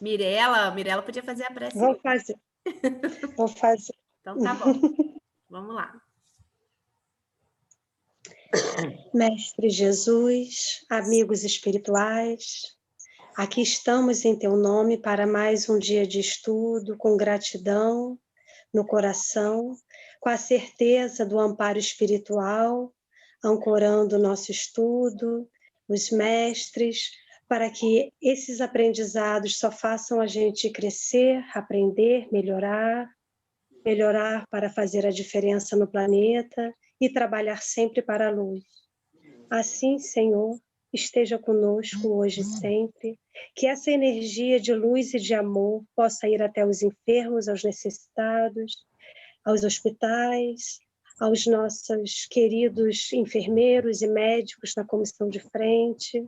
Mirela podia fazer a prece. Vou fazer. Vou fazer. Então tá bom. Vamos lá. Mestre Jesus, amigos espirituais, aqui estamos em teu nome para mais um dia de estudo, com gratidão no coração, com a certeza do amparo espiritual, ancorando o nosso estudo, os mestres, para que esses aprendizados só façam a gente crescer, aprender, melhorar para fazer a diferença no planeta e trabalhar sempre para a luz. Assim, Senhor, esteja conosco hoje e sempre, que essa energia de luz e de amor possa ir até os enfermos, aos necessitados, aos hospitais, aos nossos queridos enfermeiros e médicos na comissão de frente,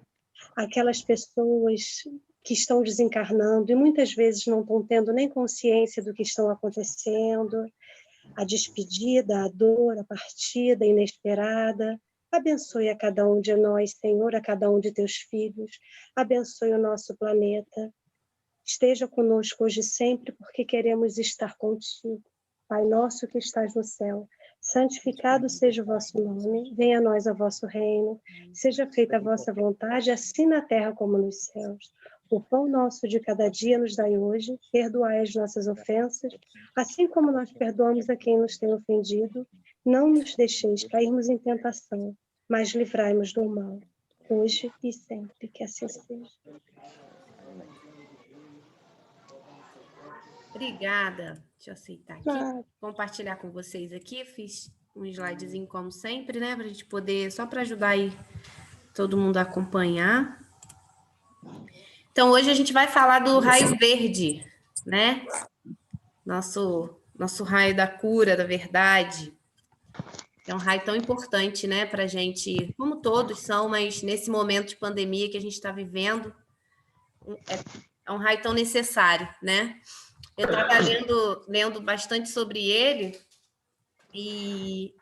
aquelas pessoas que estão desencarnando e muitas vezes não estão tendo nem consciência do que estão acontecendo, a despedida, a dor, a partida inesperada. Abençoe a cada um de nós, Senhor, a cada um de teus filhos. Abençoe o nosso planeta. Esteja conosco hoje e sempre, porque queremos estar contigo. Pai nosso que estás no céu, santificado seja o vosso nome, venha a nós o vosso reino, seja feita a vossa vontade, assim na terra como nos céus. O pão nosso de cada dia nos dai hoje, perdoai as nossas ofensas, assim como nós perdoamos a quem nos tem ofendido. Não nos deixeis cairmos em tentação, mas livrai-nos do mal, hoje e sempre, que assim seja. Obrigada. Deixa eu aceitar aqui. Compartilhar com vocês aqui. Fiz um slidezinho como sempre, né? Para a gente poder, só para ajudar aí todo mundo a acompanhar. Então, hoje a gente vai falar do raio verde, né? Nosso raio da cura, da verdade. É um raio tão importante, né? Para a gente, como todos são, mas nesse momento de pandemia que a gente está vivendo, é um raio tão necessário, né? Eu estava lendo bastante sobre ele e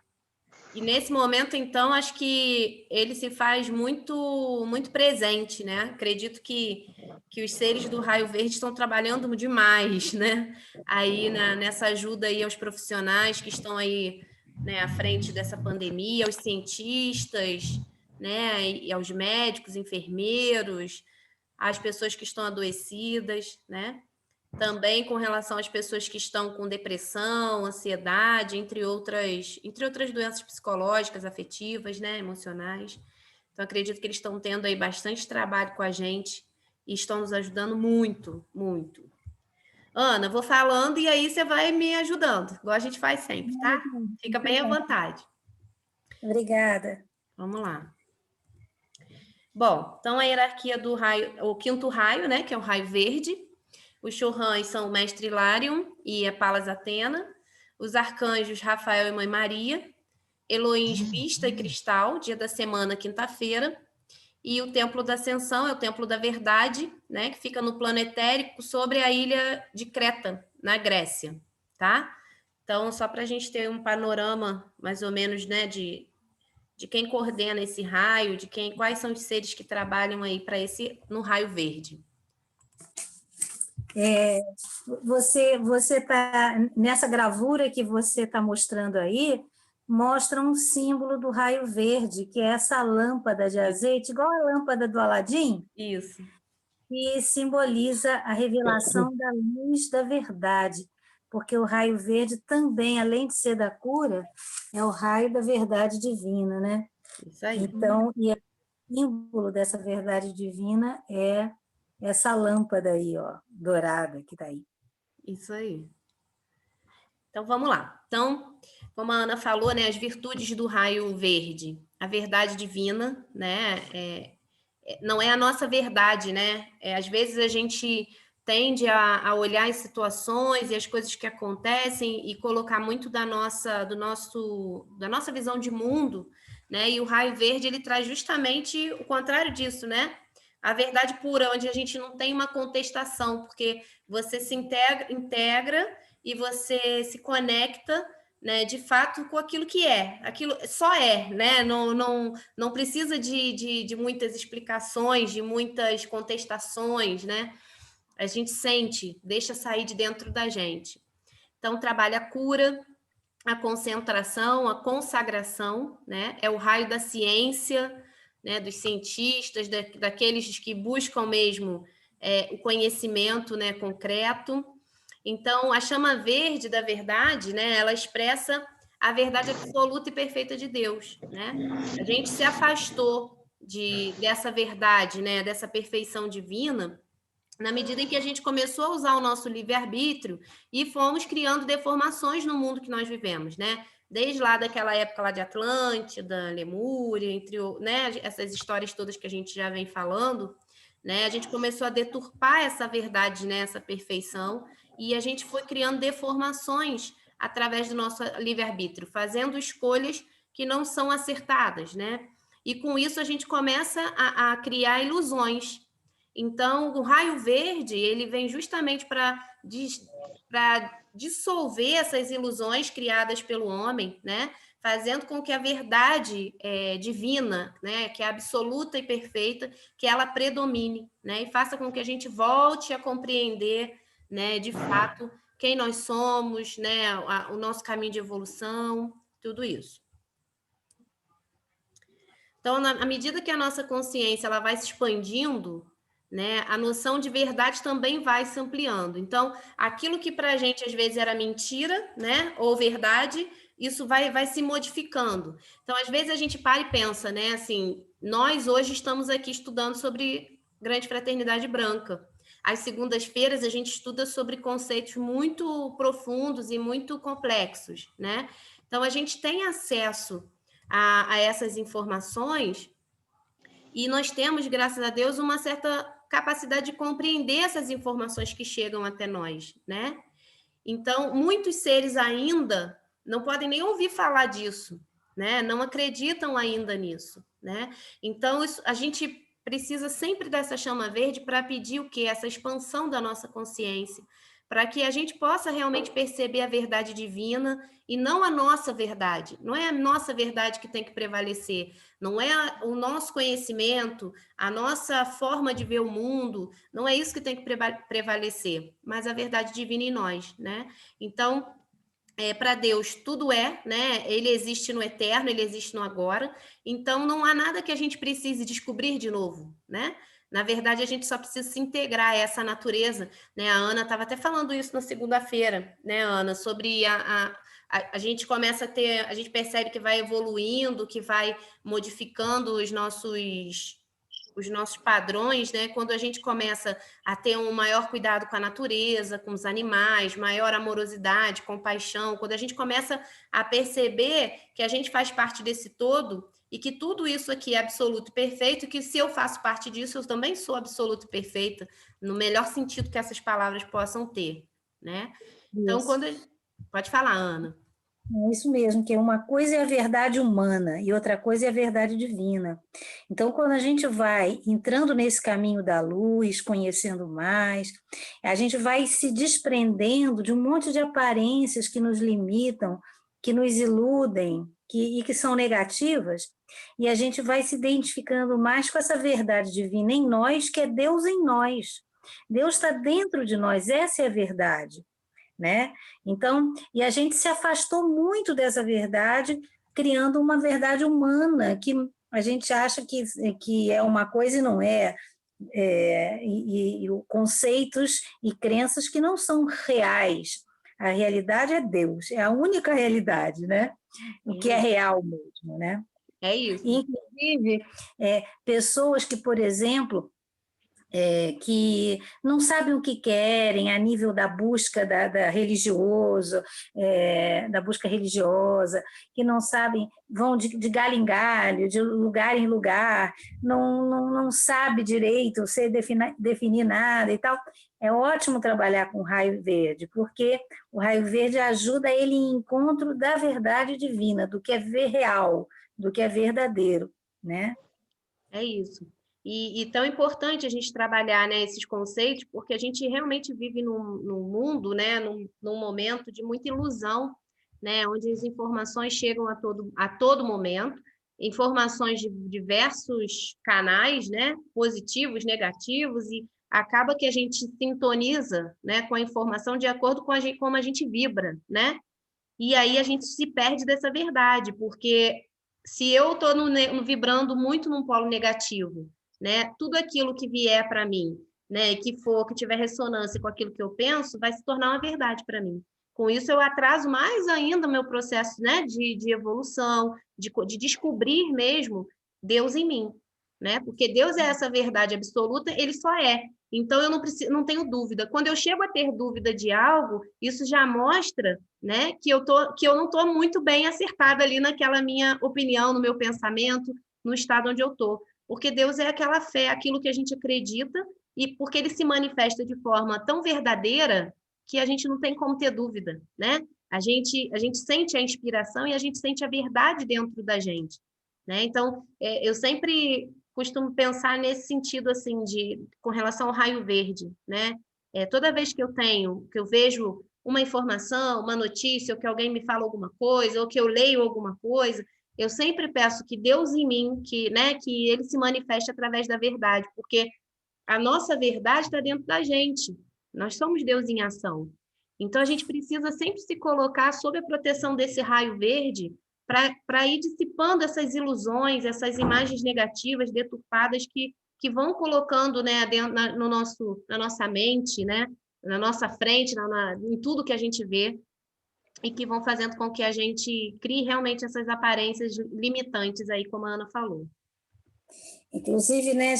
nesse momento, então, acho que ele se faz muito, muito presente, né? Acredito que os seres do Raio Verde estão trabalhando demais, né? Aí nessa ajuda aí aos profissionais que estão aí, né, à frente dessa pandemia, aos cientistas, né, e aos médicos, enfermeiros, às pessoas que estão adoecidas, né? Também com relação às pessoas que estão com depressão, ansiedade, entre outras doenças psicológicas, afetivas, né, emocionais. Então, acredito que eles estão tendo aí bastante trabalho com a gente e estão nos ajudando muito, muito. Ana, vou falando e aí você vai me ajudando, igual a gente faz sempre, tá? Fica bem à vontade. Obrigada. Vamos lá. Bom, então a hierarquia do raio, o quinto raio, né, que é o raio verde. Os Chohans são o Mestre Hilarion e a Palas Athena. Os arcanjos Rafael e Mãe Maria. Elohim Vista e Cristal, dia da semana, quinta-feira. E o Templo da Ascensão é o Templo da Verdade, né, que fica no plano etérico sobre a ilha de Creta, na Grécia, tá? Então, só para a gente ter um panorama, mais ou menos, né, de quem coordena esse raio, quais são os seres que trabalham aí para no raio verde. Você está nessa gravura que você está mostrando aí, mostra um símbolo do raio verde, que é essa lâmpada de azeite, igual a lâmpada do Aladim. Isso. Que simboliza a revelação da luz da verdade, porque o raio verde também, além de ser da cura, é o raio da verdade divina, né? Isso aí. Então, e o símbolo dessa verdade divina é essa lâmpada aí, ó, dourada que está aí. Isso aí. Então, vamos lá. Então, como a Ana falou, né, as virtudes do raio verde. A verdade divina, né, não é a nossa verdade, né? Às vezes a gente tende a olhar as situações e as coisas que acontecem e colocar muito da nossa visão de mundo, né? E o raio verde, ele traz justamente o contrário disso, né? A verdade pura, onde a gente não tem uma contestação, porque você se integra e você se conecta, né, de fato com aquilo que é. Aquilo só é, né? Não precisa de muitas explicações, de muitas contestações, né? A gente sente, deixa sair de dentro da gente. Então, trabalha a cura, a concentração, a consagração, né? É o raio da ciência, né? Dos cientistas, daqueles que buscam mesmo o conhecimento, né? Concreto. Então, a chama verde da verdade, né? Ela expressa a verdade absoluta e perfeita de Deus, né? A gente se afastou dessa verdade, né? Dessa perfeição divina, na medida em que a gente começou a usar o nosso livre-arbítrio e fomos criando deformações no mundo que nós vivemos, né? Desde lá daquela época lá de Atlântida, Lemúria, né? Essas histórias todas que a gente já vem falando, né? A gente começou a deturpar essa verdade, né? Essa perfeição, e a gente foi criando deformações através do nosso livre-arbítrio, fazendo escolhas que não são acertadas, né? E com isso a gente começa a criar ilusões. Então, o raio verde, ele vem justamente para dissolver essas ilusões criadas pelo homem, né? Fazendo com que a verdade divina, né? Que é absoluta e perfeita, que ela predomine, né? E faça com que a gente volte a compreender, né? De fato, quem nós somos, né? O nosso caminho de evolução, tudo isso. Então, à medida que a nossa consciência ela vai se expandindo, né, a noção de verdade também vai se ampliando. Então, aquilo que para a gente às vezes era mentira, né, ou verdade, isso vai se modificando. Então, às vezes a gente para e pensa, né, assim, nós hoje estamos aqui estudando sobre Grande Fraternidade Branca. Às segundas-feiras a gente estuda sobre conceitos muito profundos e muito complexos, né? Então, a gente tem acesso a essas informações e nós temos, graças a Deus, uma certa capacidade de compreender essas informações que chegam até nós, né? Então, muitos seres ainda não podem nem ouvir falar disso, né? Não acreditam ainda nisso, né? Então, a gente precisa sempre dessa chama verde para pedir o quê? Essa expansão da nossa consciência, para que a gente possa realmente perceber a verdade divina e não a nossa verdade. Não é a nossa verdade que tem que prevalecer, não é o nosso conhecimento, a nossa forma de ver o mundo, não é isso que tem que prevalecer, mas a verdade divina em nós, né? Então, para Deus tudo né? Ele existe no eterno, ele existe no agora. Então não há nada que a gente precise descobrir de novo, né? Na verdade, a gente só precisa se integrar a essa natureza, né? A Ana estava até falando isso na segunda-feira, né, Ana? Sobre a gente começa a ter, a gente percebe que vai evoluindo, que vai modificando os nossos padrões, né? Quando a gente começa a ter um maior cuidado com a natureza, com os animais, maior amorosidade, compaixão, quando a gente começa a perceber que a gente faz parte desse todo e que tudo isso aqui é absoluto e perfeito, e que se eu faço parte disso, eu também sou absoluto e perfeita, no melhor sentido que essas palavras possam ter, né? Então, Pode falar, Ana. É isso mesmo, que uma coisa é a verdade humana e outra coisa é a verdade divina. Então, quando a gente vai entrando nesse caminho da luz, conhecendo mais, a gente vai se desprendendo de um monte de aparências que nos limitam, que nos iludem e que são negativas, e a gente vai se identificando mais com essa verdade divina em nós, que é Deus em nós. Deus está dentro de nós, essa é a verdade. Né? Então, e a gente se afastou muito dessa verdade, criando uma verdade humana, que a gente acha que é uma coisa e não é, e conceitos e crenças que não são reais. A realidade é Deus, é a única realidade, né? O que é real mesmo, né? É isso. E, inclusive, pessoas que, por exemplo, que não sabem o que querem a nível da busca da busca religiosa, que não sabem, vão de galho em galho, de lugar em lugar, não sabe direito, sei definir nada e tal. É ótimo trabalhar com raio verde, porque o raio verde ajuda ele em encontro da verdade divina, do que é real, do que é verdadeiro, né? É isso. E tão importante a gente trabalhar, né, esses conceitos, porque a gente realmente vive num mundo, né, num momento de muita ilusão, né, onde as informações chegam a todo momento, informações de diversos canais, né, positivos, negativos, e acaba que a gente sintoniza, né, com a informação de acordo com como a gente vibra, né? E aí a gente se perde dessa verdade, porque se eu estou vibrando muito num polo negativo, né, tudo aquilo que vier para mim, né, que tiver ressonância com aquilo que eu penso, vai se tornar uma verdade para mim. Com isso, eu atraso mais ainda o meu processo, né, de evolução, de descobrir mesmo Deus em mim, né? Porque Deus é essa verdade absoluta, ele só é. Então, eu não tenho dúvida. Quando eu chego a ter dúvida de algo, isso já mostra, né, que eu não estou muito bem acertada ali naquela minha opinião, no meu pensamento, no estado onde eu estou. Porque Deus é aquela fé, aquilo que a gente acredita, e porque ele se manifesta de forma tão verdadeira que a gente não tem como ter dúvida, né? A gente sente a inspiração e a gente sente a verdade dentro da gente, né? Então, eu sempre costumo pensar nesse sentido, assim, com relação ao raio verde, né? Toda vez que eu vejo uma informação, uma notícia, ou que alguém me fala alguma coisa, ou que eu leio alguma coisa, eu sempre peço que Deus em mim, né, que ele se manifeste através da verdade, porque a nossa verdade está dentro da gente. Nós somos Deus em ação. Então, a gente precisa sempre se colocar sob a proteção desse raio verde para ir dissipando essas ilusões, essas imagens negativas, deturpadas, que vão colocando, né, na nossa mente, né, na nossa frente, em tudo que a gente vê, e que vão fazendo com que a gente crie realmente essas aparências limitantes aí, como a Ana falou. Inclusive, né,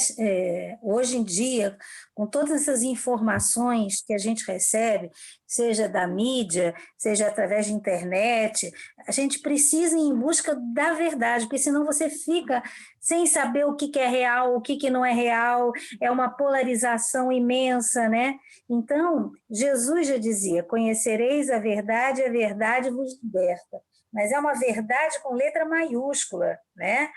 hoje em dia, com todas essas informações que a gente recebe, seja da mídia, seja através de internet, a gente precisa ir em busca da verdade, porque senão você fica sem saber o que é real, o que não é real, é uma polarização imensa, né? Então, Jesus já dizia, conhecereis a verdade vos liberta. Mas é uma verdade com letra maiúscula, né?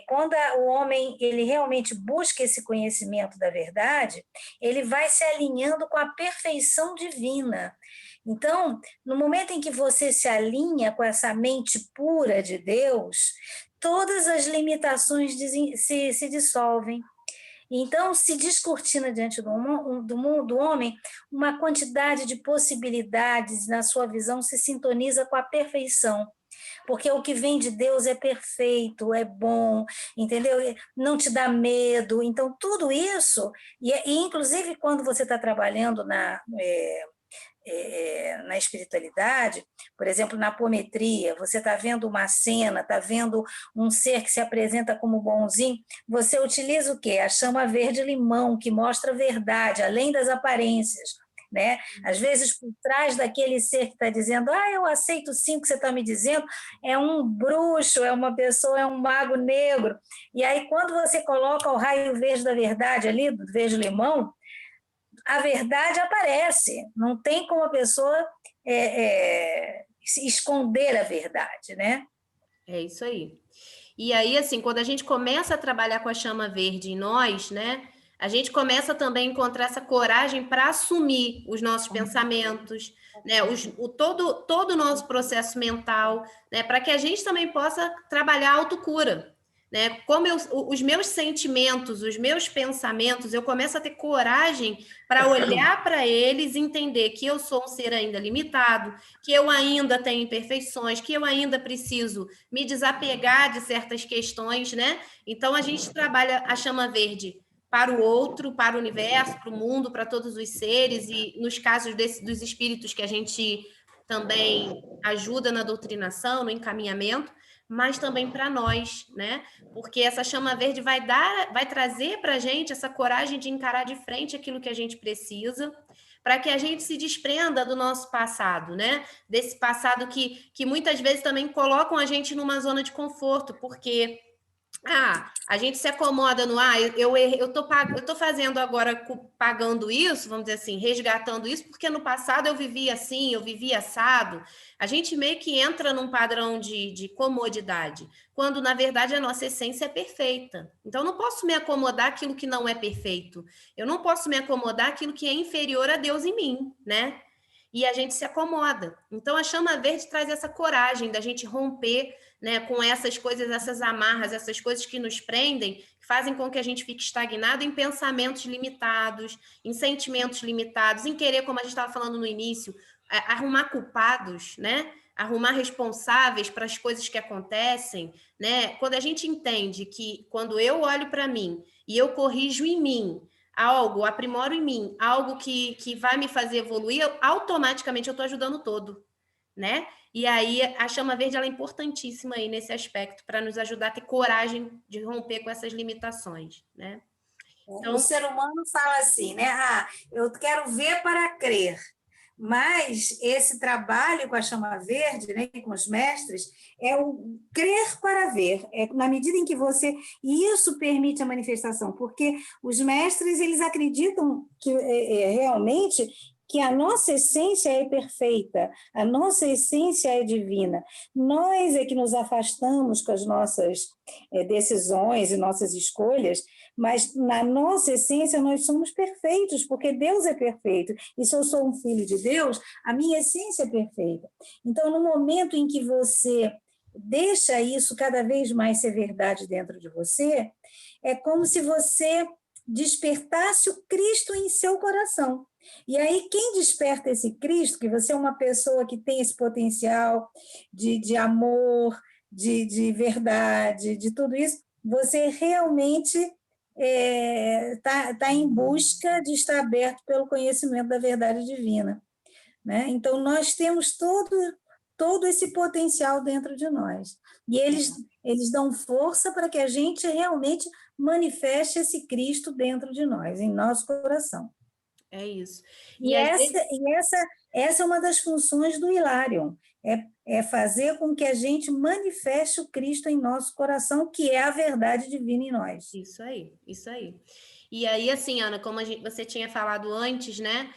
Quando o homem ele realmente busca esse conhecimento da verdade, ele vai se alinhando com a perfeição divina. Então, no momento em que você se alinha com essa mente pura de Deus, todas as limitações se dissolvem. Então, se descortina diante do homem uma quantidade de possibilidades, na sua visão, se sintoniza com a perfeição. Porque o que vem de Deus é perfeito, é bom, entendeu? Não te dá medo. Então, tudo isso, e inclusive quando você está trabalhando na espiritualidade, por exemplo, na apometria, você está vendo uma cena, está vendo um ser que se apresenta como bonzinho, você utiliza o quê? A chama verde-limão, que mostra a verdade, além das aparências. Né? Às vezes, por trás daquele ser que está dizendo, eu aceito sim o que você está me dizendo, é um bruxo, é uma pessoa, é um mago negro. E aí, quando você coloca o raio verde da verdade ali, do verde-limão, a verdade aparece. Não tem como a pessoa esconder a verdade, né? É isso aí. E aí, assim, quando a gente começa a trabalhar com a chama verde em nós, né? A gente começa também a encontrar essa coragem para assumir os nossos pensamentos, né? Todo o nosso processo mental, né? Para que a gente também possa trabalhar a autocura, né? Como os meus sentimentos, os meus pensamentos, eu começo a ter coragem para olhar para eles e entender que eu sou um ser ainda limitado, que eu ainda tenho imperfeições, que eu ainda preciso me desapegar de certas questões, né? Então, a gente trabalha a chama verde para o outro, para o universo, para o mundo, para todos os seres, e nos casos dos espíritos que a gente também ajuda na doutrinação, no encaminhamento, mas também para nós, né? Porque essa chama verde vai trazer para a gente essa coragem de encarar de frente aquilo que a gente precisa, para que a gente se desprenda do nosso passado, né? Desse passado que muitas vezes também colocam a gente numa zona de conforto, porque a gente se acomoda no eu tô fazendo agora, pagando isso, vamos dizer assim, resgatando isso, porque no passado eu vivia assim, eu vivia assado. A gente meio que entra num padrão de comodidade, quando na verdade a nossa essência é perfeita. Então eu não posso me acomodar aquilo que não é perfeito. Eu não posso me acomodar aquilo que é inferior a Deus em mim, né? e a gente se acomoda. Então, a chama verde traz essa coragem da gente romper, né, com essas coisas, essas amarras, essas coisas que nos prendem, que fazem com que a gente fique estagnado em pensamentos limitados, em sentimentos limitados, em querer, como a gente estava falando no início, arrumar culpados, né? Arrumar responsáveis para as coisas que acontecem, né? Quando a gente entende que quando eu olho para mim e eu corrijo em mim algo, aprimoro em mim algo que vai me fazer evoluir, automaticamente eu estou ajudando o todo, né? E aí a chama verde ela é importantíssima aí nesse aspecto para nos ajudar a ter coragem de romper com essas limitações, né? Então, o ser humano fala assim, né? Eu quero ver para crer. Mas esse trabalho com a chama verde, né, com os mestres, é o crer para ver. É na medida em que você... E isso permite a manifestação, porque os mestres eles acreditam que realmente que a nossa essência é perfeita, a nossa essência é divina. Nós é que nos afastamos com as nossas decisões e nossas escolhas, mas na nossa essência nós somos perfeitos, porque Deus é perfeito. E se eu sou um filho de Deus, a minha essência é perfeita. Então, no momento em que você deixa isso cada vez mais ser verdade dentro de você, é como se você despertasse o Cristo em seu coração. E aí, quem desperta esse Cristo, que você é uma pessoa que tem esse potencial de amor, de verdade, de tudo isso, você realmente tá em busca de estar aberto pelo conhecimento da verdade divina, né? Então, nós temos todo esse potencial dentro de nós. E eles dão força para que a gente realmente manifeste esse Cristo dentro de nós, em nosso coração. É isso. E essa é uma das funções do Hilarion, é fazer com que a gente manifeste o Cristo em nosso coração, que é a verdade divina em nós. Isso aí, isso aí. E aí, assim, Ana, como você tinha falado antes, né?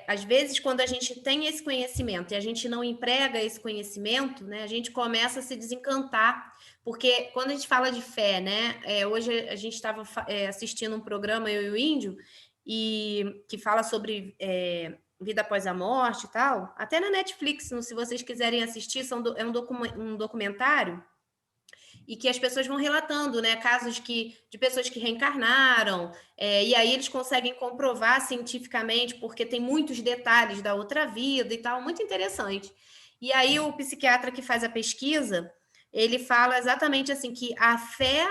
Às vezes, quando a gente tem esse conhecimento e a gente não emprega esse conhecimento, né? A gente começa a se desencantar, porque quando a gente fala de fé, né? Hoje a gente estava assistindo um programa, eu e o Índio, e que fala sobre vida após a morte e tal, até na Netflix, se vocês quiserem assistir, é um documentário e que as pessoas vão relatando, né, casos de pessoas que reencarnaram, e aí eles conseguem comprovar cientificamente, porque tem muitos detalhes da outra vida e tal, muito interessante. E aí o psiquiatra que faz a pesquisa, ele fala exatamente assim, que a fé,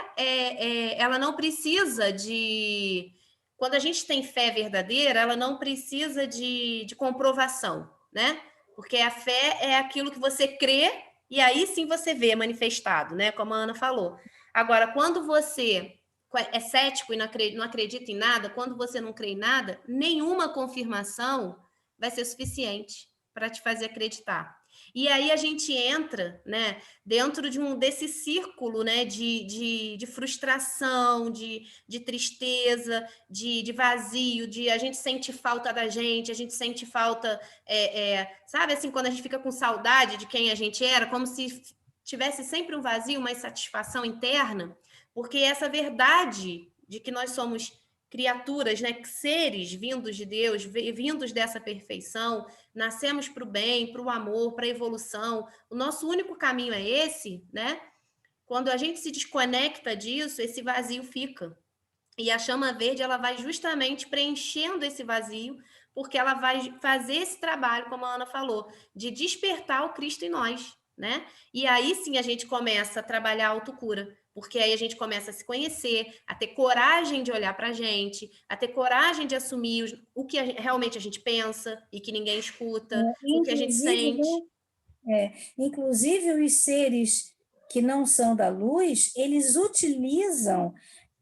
ela não precisa de... Quando a gente tem fé verdadeira, ela não precisa de comprovação, né? Porque a fé é aquilo que você crê e aí sim você vê manifestado, né? Como a Ana falou. Agora, quando você é cético e não acredita em nada, quando você não crê em nada, nenhuma confirmação vai ser suficiente para te fazer acreditar. E aí a gente entra, né, dentro desse círculo, né, de frustração, de tristeza, de vazio, a gente sente falta da gente, a gente sente falta, sabe, assim, quando a gente fica com saudade de quem a gente era, como se tivesse sempre um vazio, uma insatisfação interna, porque essa verdade de que nós somos criaturas, né, seres vindos de Deus, vindos dessa perfeição, nascemos para o bem, para o amor, para a evolução. O nosso único caminho é esse, né? Quando a gente se desconecta disso, esse vazio fica. E a chama verde, ela vai justamente preenchendo esse vazio, porque ela vai fazer esse trabalho, como a Ana falou, de despertar o Cristo em nós, né? E aí sim a gente começa a trabalhar a autocura, porque aí a gente começa a se conhecer, a ter coragem de olhar para a gente, a ter coragem de assumir o que realmente a gente pensa e que ninguém escuta, o que a gente sente. Inclusive, os seres que não são da luz, eles utilizam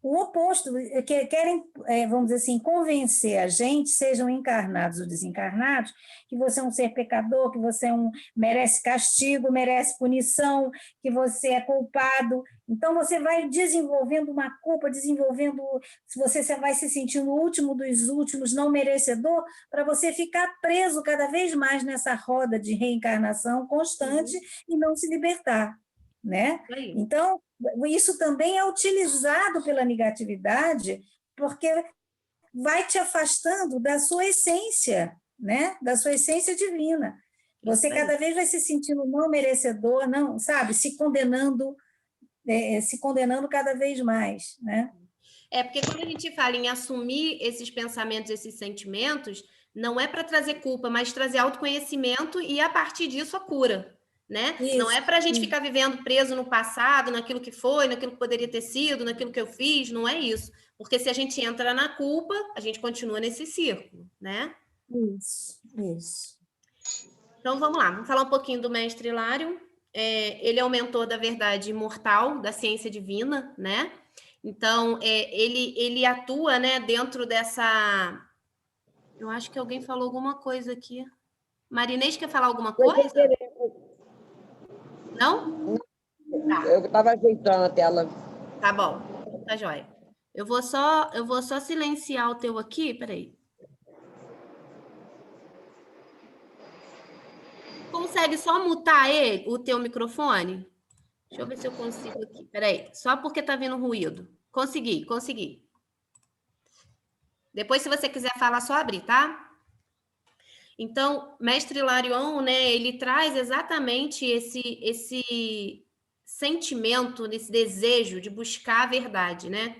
o oposto, querem, vamos dizer assim, convencer a gente, sejam encarnados ou desencarnados, que você é um ser pecador, que você merece castigo, merece punição, que você é culpado. Então, você vai desenvolvendo uma culpa, você vai se sentindo o último dos últimos, não merecedor, para você ficar preso cada vez mais nessa roda de reencarnação constante e não se libertar, né? Então, isso também é utilizado pela negatividade, porque vai te afastando da sua essência, né, da sua essência divina. Você cada vez vai se sentindo não merecedor, não, sabe, se condenando cada vez mais, né? Porque quando a gente fala em assumir esses pensamentos, esses sentimentos, não é para trazer culpa, mas trazer autoconhecimento e, a partir disso, a cura, né? Isso, não é para a gente ficar vivendo preso no passado, naquilo que foi, naquilo que poderia ter sido, naquilo que eu fiz, não é isso. Porque se a gente entra na culpa, a gente continua nesse círculo, né? Isso. Então, vamos lá. Vamos falar um pouquinho do mestre Hilário. Ele é o mentor da verdade imortal, da ciência divina, né? Então, ele atua, né, dentro dessa... Eu acho que alguém falou alguma coisa aqui. Marinês quer falar alguma coisa? Não? Tá. Eu estava ajeitando a tela. Tá bom. Tá jóia. Eu vou só silenciar o teu aqui. Peraí. Consegue só mutar o teu microfone? Deixa eu ver se eu consigo aqui. Peraí. Só porque tá vindo ruído. Consegui. Depois, se você quiser falar, só abrir, tá? Então, mestre Hilarion, né, ele traz exatamente esse sentimento, esse desejo de buscar a verdade, né?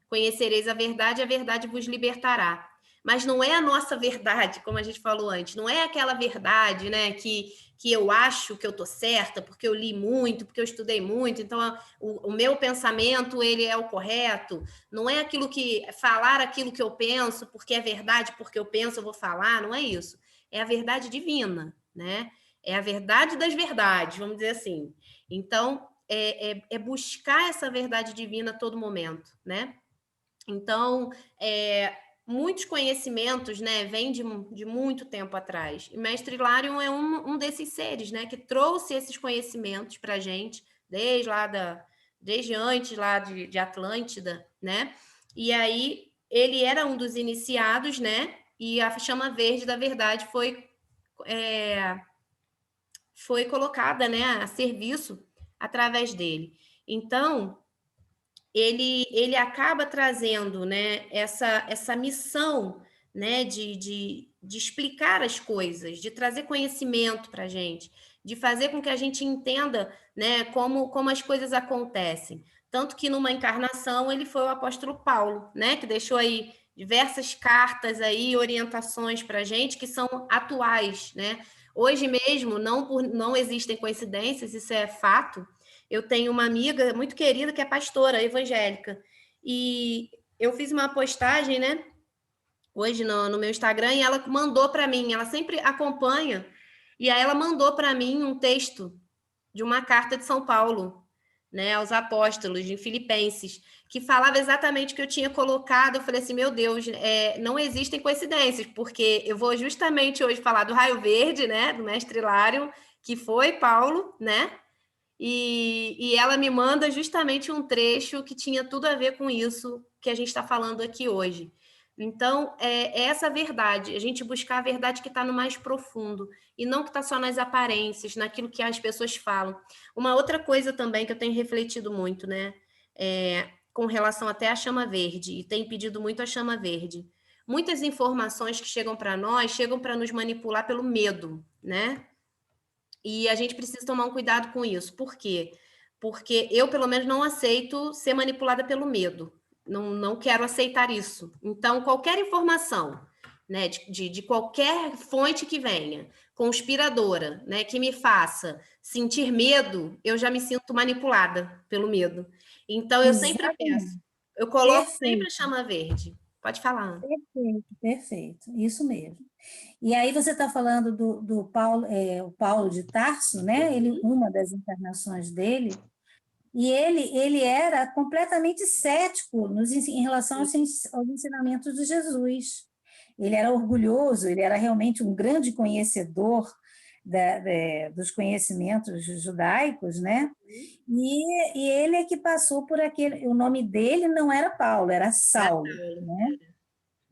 Conhecereis a verdade vos libertará. Mas não é a nossa verdade, como a gente falou antes, não é aquela verdade, né, que eu acho que eu tô certa, porque eu li muito, porque eu estudei muito, então o meu pensamento, ele é o correto, não é aquilo que, falar aquilo que eu penso, porque é verdade, porque eu penso, eu vou falar, não é isso. É a verdade divina, né? É a verdade das verdades, vamos dizer assim. Então, é buscar essa verdade divina a todo momento, né? Então, muitos conhecimentos, né, vêm de muito tempo atrás. E Mestre Hilarion é um desses seres, né, que trouxe esses conhecimentos para a gente, desde antes lá de Atlântida, né? E aí ele era um dos iniciados, né? E a chama verde da verdade foi colocada, né, a serviço através dele. Então, ele acaba trazendo, né, essa missão, né, de explicar as coisas, de trazer conhecimento para a gente, de fazer com que a gente entenda, né, como as coisas acontecem. Tanto que numa encarnação ele foi o apóstolo Paulo, né, que deixou aí diversas cartas aí, orientações para a gente que são atuais, né? Hoje mesmo não existem coincidências, isso é fato. Eu tenho uma amiga muito querida que é pastora evangélica. E eu fiz uma postagem, né? Hoje no meu Instagram, e ela mandou para mim, ela sempre acompanha, e aí ela mandou para mim um texto de uma carta de São Paulo, né, aos apóstolos, de Filipenses, que falava exatamente o que eu tinha colocado. Eu falei assim, meu Deus, não existem coincidências, porque eu vou justamente hoje falar do raio verde, né, do mestre Hilário, que foi Paulo, né? E ela me manda justamente um trecho que tinha tudo a ver com isso que a gente está falando aqui hoje. Então, é essa verdade, a gente buscar a verdade que está no mais profundo, e não que está só nas aparências, naquilo que as pessoas falam. Uma outra coisa também que eu tenho refletido muito, né? Com relação até à chama verde, e tenho pedido muito a chama verde. Muitas informações que chegam para nós, chegam para nos manipular pelo medo, né? E a gente precisa tomar um cuidado com isso. Por quê? Porque eu, pelo menos, não aceito ser manipulada pelo medo. Não quero aceitar isso. Então, qualquer informação, né, de qualquer fonte que venha, conspiradora, né, que me faça sentir medo, eu já me sinto manipulada pelo medo. Então, eu sempre peço. Eu coloco sempre a chama verde. Pode falar. Perfeito. Isso mesmo. E aí você está falando do Paulo, o Paulo de Tarso, né? Ele, uma das encarnações dele, e ele era completamente cético em relação aos ensinamentos de Jesus. Ele era orgulhoso, ele era realmente um grande conhecedor dos conhecimentos judaicos, né? E ele é que passou por aquele... O nome dele não era Paulo, era Saulo, né?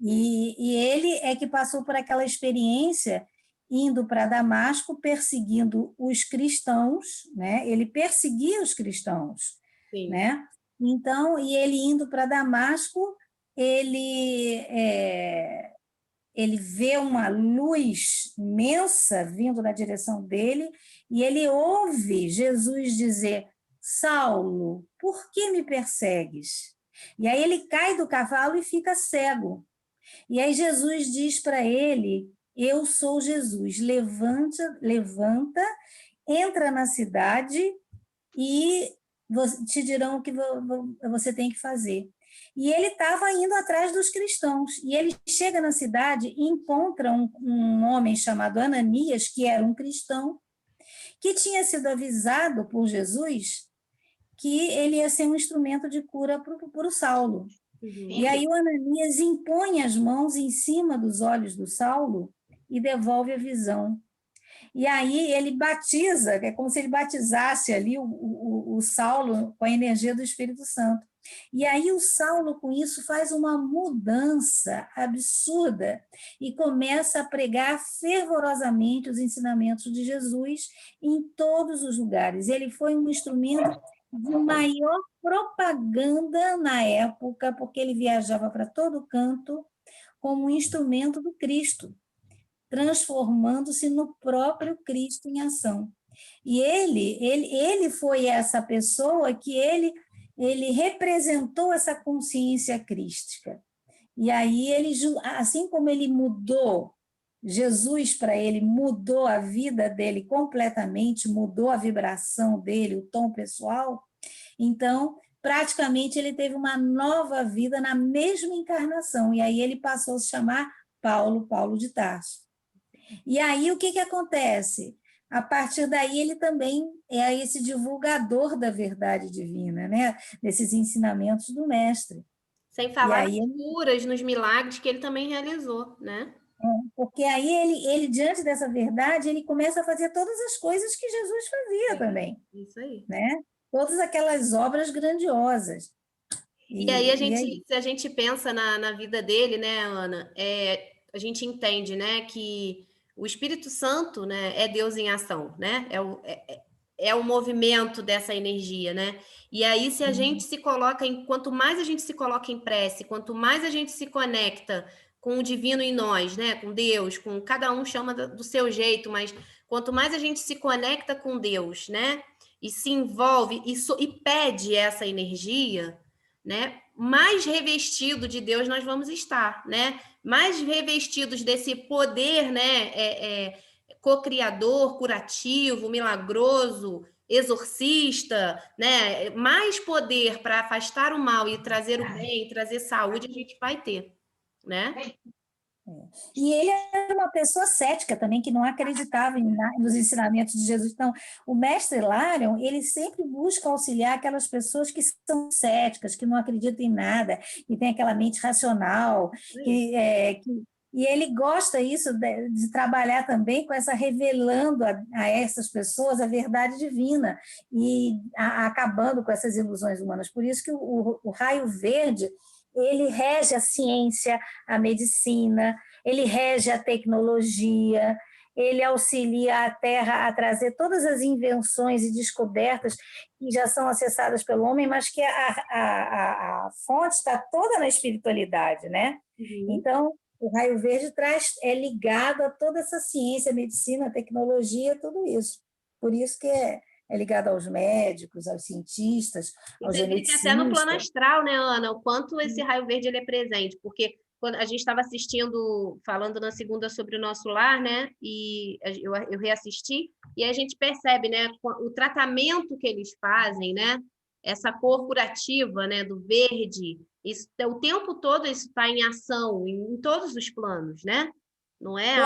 E ele é que passou por aquela experiência indo para Damasco perseguindo os cristãos, né? Ele perseguia os cristãos, né? Então, e ele indo para Damasco, ele ele vê uma luz imensa vindo na direção dele e ele ouve Jesus dizer: Saulo, por que me persegues? E aí ele cai do cavalo e fica cego. E aí Jesus diz para ele: eu sou Jesus, levanta, entra na cidade e te dirão o que você tem que fazer. E ele estava indo atrás dos cristãos. E ele chega na cidade e encontra um homem chamado Ananias, que era um cristão, que tinha sido avisado por Jesus que ele ia ser um instrumento de cura para o Saulo. E aí o Ananias impõe as mãos em cima dos olhos do Saulo e devolve a visão. E aí ele batiza, é como se ele batizasse ali o Saulo com a energia do Espírito Santo. E aí o Saulo, com isso, faz uma mudança absurda e começa a pregar fervorosamente os ensinamentos de Jesus em todos os lugares. Ele foi um instrumento de maior propaganda na época, porque ele viajava para todo canto como um instrumento do Cristo, transformando-se no próprio Cristo em ação. E ele foi essa pessoa que ele representou essa consciência crística. E aí ele, assim como ele mudou, Jesus para ele mudou a vida dele completamente, mudou a vibração dele, o tom pessoal, então praticamente ele teve uma nova vida na mesma encarnação, e aí ele passou a se chamar Paulo de Tarso. E aí o que acontece? A partir daí ele também é esse divulgador da verdade divina, né? Desses ensinamentos do mestre. Sem falar nas curas, nos milagres que ele também realizou, né? Porque aí ele, diante dessa verdade, ele começa a fazer todas as coisas que Jesus fazia também. Isso aí. Né? Todas aquelas obras grandiosas. E aí, se a gente pensa na vida dele, né, Ana, a gente entende, né, que o Espírito Santo, né, é Deus em ação, né? É o movimento dessa energia, né? E aí, se a gente se coloca quanto mais a gente se coloca em prece, quanto mais a gente se conecta com o divino em nós, né? Com Deus, com cada um chama do seu jeito, mas quanto mais a gente se conecta com Deus, né? E se envolve e pede essa energia, né? Mais revestido de Deus nós vamos estar, né? Mais revestidos desse poder, né? Co-criador, curativo, milagroso, exorcista, né? Mais poder para afastar o mal e trazer o bem, trazer saúde, a gente vai ter, né? E ele era uma pessoa cética também, que não acreditava nos ensinamentos de Jesus. Então, o mestre Hilarion, ele sempre busca auxiliar aquelas pessoas que são céticas, que não acreditam em nada, que têm aquela mente racional, e ele gosta isso de trabalhar também com essa revelando a essas pessoas a verdade divina e acabando com essas ilusões humanas. Por isso que o raio verde, ele rege a ciência, a medicina, ele rege a tecnologia, ele auxilia a Terra a trazer todas as invenções e descobertas que já são acessadas pelo homem, mas que a fonte está toda na espiritualidade, né? Então, o raio verde é ligado a toda essa ciência, medicina, tecnologia, tudo isso. Por isso que é ligado aos médicos, aos cientistas, aos geneticistas. Até no plano astral, né, Ana? O quanto esse raio verde ele é presente, porque quando a gente estava falando na segunda sobre o nosso lar, né? E eu reassisti, e a gente percebe, né, o tratamento que eles fazem, né? Essa cor curativa, né, do verde, isso, o tempo todo isso está em ação, em todos os planos, né? Não é?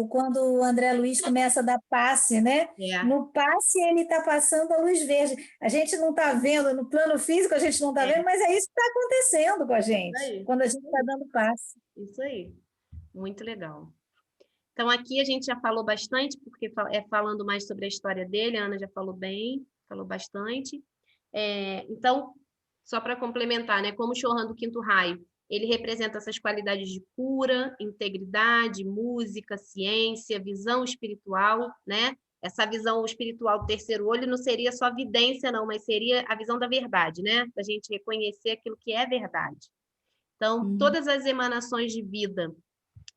Quando o André Luiz começa a dar passe, né? No passe ele está passando a luz verde. A gente não está vendo, no plano físico a gente não está vendo, mas é isso que está acontecendo com a gente, quando a gente está dando passe. Isso aí, muito legal. Então aqui a gente já falou bastante, porque falando mais sobre a história dele, a Ana já falou bastante. Então, só para complementar, né? Como o Chohan do Quinto Raio, ele representa essas qualidades de cura, integridade, música, ciência, visão espiritual, né? Essa visão espiritual do terceiro olho não seria só vidência, não, mas seria a visão da verdade, né? Da gente reconhecer aquilo que é verdade. Então, todas as emanações de vida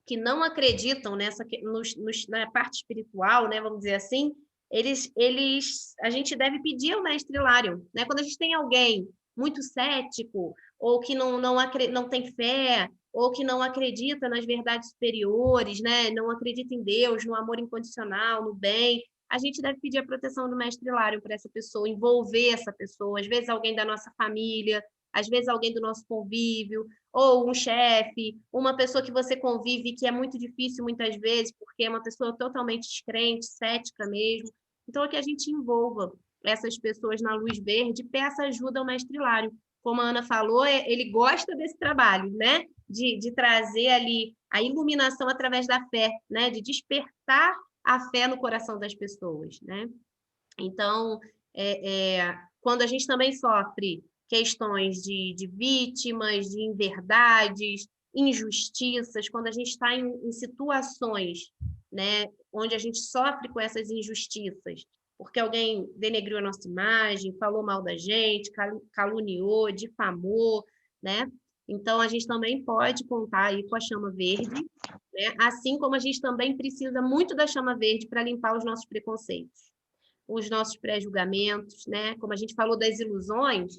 que não acreditam na parte espiritual, né, vamos dizer assim, a gente deve pedir ao mestre Hilário, né? Quando a gente tem alguém muito cético, ou que não tem fé, ou que não acredita nas verdades superiores, né? Não acredita em Deus, no amor incondicional, no bem, a gente deve pedir a proteção do mestre Hilário para essa pessoa, envolver essa pessoa, às vezes alguém da nossa família, às vezes alguém do nosso convívio, ou um chefe, uma pessoa que você convive que é muito difícil muitas vezes, porque é uma pessoa totalmente descrente, cética mesmo. Então, é que a gente envolva essas pessoas na luz verde, peça ajuda ao mestre Hilário. Como a Ana falou, ele gosta desse trabalho, né? De trazer ali a iluminação através da fé, né? De despertar a fé no coração das pessoas, né? Então, quando a gente também sofre questões de vítimas, de inverdades, injustiças, quando a gente está em situações, né, onde a gente sofre com essas injustiças, porque alguém denegriu a nossa imagem, falou mal da gente, caluniou, difamou, né? Então, a gente também pode contar aí com a chama verde, né? Assim como a gente também precisa muito da chama verde para limpar os nossos preconceitos, os nossos pré-julgamentos, né? Como a gente falou das ilusões,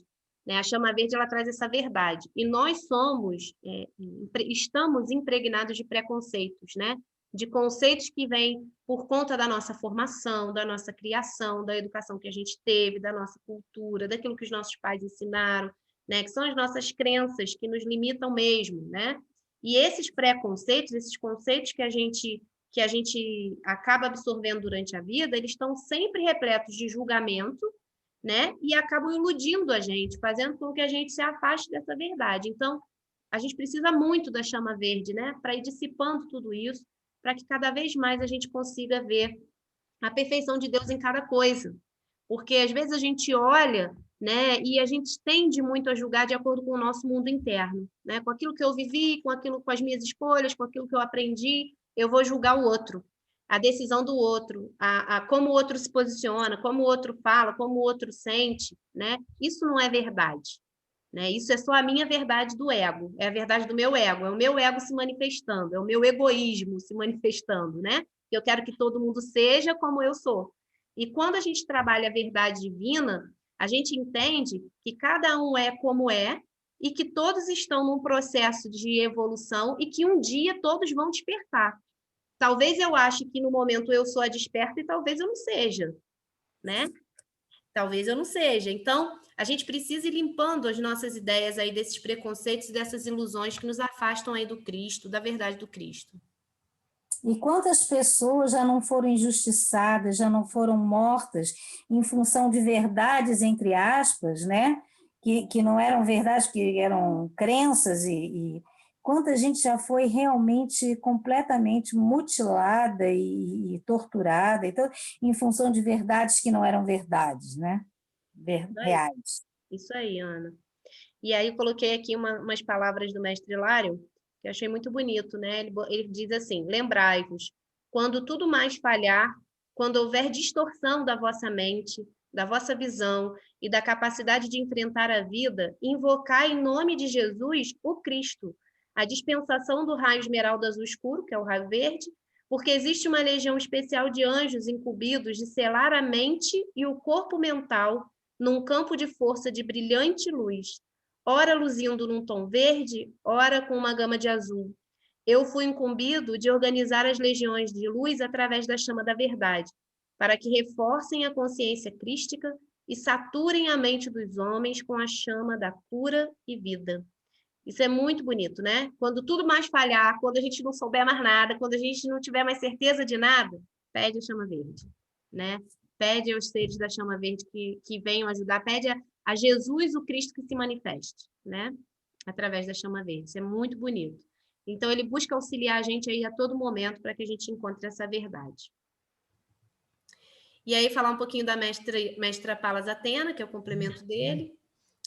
né? A chama verde ela traz essa verdade. E nós estamos impregnados de preconceitos, né? De conceitos que vêm por conta da nossa formação, da nossa criação, da educação que a gente teve, da nossa cultura, daquilo que os nossos pais ensinaram, né? Que são as nossas crenças que nos limitam mesmo, né? E esses preconceitos, esses conceitos que a gente acaba absorvendo durante a vida, eles estão sempre repletos de julgamento, né? E acabam iludindo a gente, fazendo com que a gente se afaste dessa verdade. Então, a gente precisa muito da chama verde, né? Para ir dissipando tudo isso, para que cada vez mais a gente consiga ver a perfeição de Deus em cada coisa. Porque às vezes a gente olha, né, e a gente tende muito a julgar de acordo com o nosso mundo interno, né? Com aquilo que eu vivi, com as minhas escolhas, com aquilo que eu aprendi, eu vou julgar o outro, a decisão do outro, como o outro se posiciona, como o outro fala, como o outro sente, né? Isso não é verdade, né? Isso é só a minha verdade do ego, é a verdade do meu ego, é o meu ego se manifestando, é o meu egoísmo se manifestando, né? Eu quero que todo mundo seja como eu sou. E quando a gente trabalha a verdade divina, a gente entende que cada um é como é e que todos estão num processo de evolução e que um dia todos vão despertar. Talvez eu ache que no momento eu sou a desperta e talvez eu não seja, né? Talvez eu não seja. Então, a gente precisa ir limpando as nossas ideias aí desses preconceitos e dessas ilusões que nos afastam aí do Cristo, da verdade do Cristo. E quantas pessoas já não foram injustiçadas, já não foram mortas em função de verdades, entre aspas, né? Que não eram verdades, que eram crenças, e quanta gente já foi realmente completamente mutilada e torturada, então, em função de verdades que não eram verdades, né? Reais. Isso aí, Ana. E aí eu coloquei aqui umas palavras do mestre Hilário, que eu achei muito bonito, né? Ele diz assim: lembrai-vos, quando tudo mais falhar, quando houver distorção da vossa mente, da vossa visão e da capacidade de enfrentar a vida, invocai em nome de Jesus o Cristo, a dispensação do raio esmeralda azul escuro, que é o raio verde, porque existe uma legião especial de anjos incumbidos de selar a mente e o corpo mental num campo de força de brilhante luz, ora luzindo num tom verde, ora com uma gama de azul. Eu fui incumbido de organizar as legiões de luz através da chama da verdade, para que reforcem a consciência crística e saturem a mente dos homens com a chama da cura e vida. Isso é muito bonito, né? Quando tudo mais falhar, quando a gente não souber mais nada, quando a gente não tiver mais certeza de nada, pede a chama verde, né? Pede aos seres da chama verde que venham ajudar, pede a Jesus, o Cristo, que se manifeste, né? Através da chama verde. Isso é muito bonito. Então, ele busca auxiliar a gente aí a todo momento para que a gente encontre essa verdade. E aí, falar um pouquinho da mestra Palas Athena, que é o complemento dele,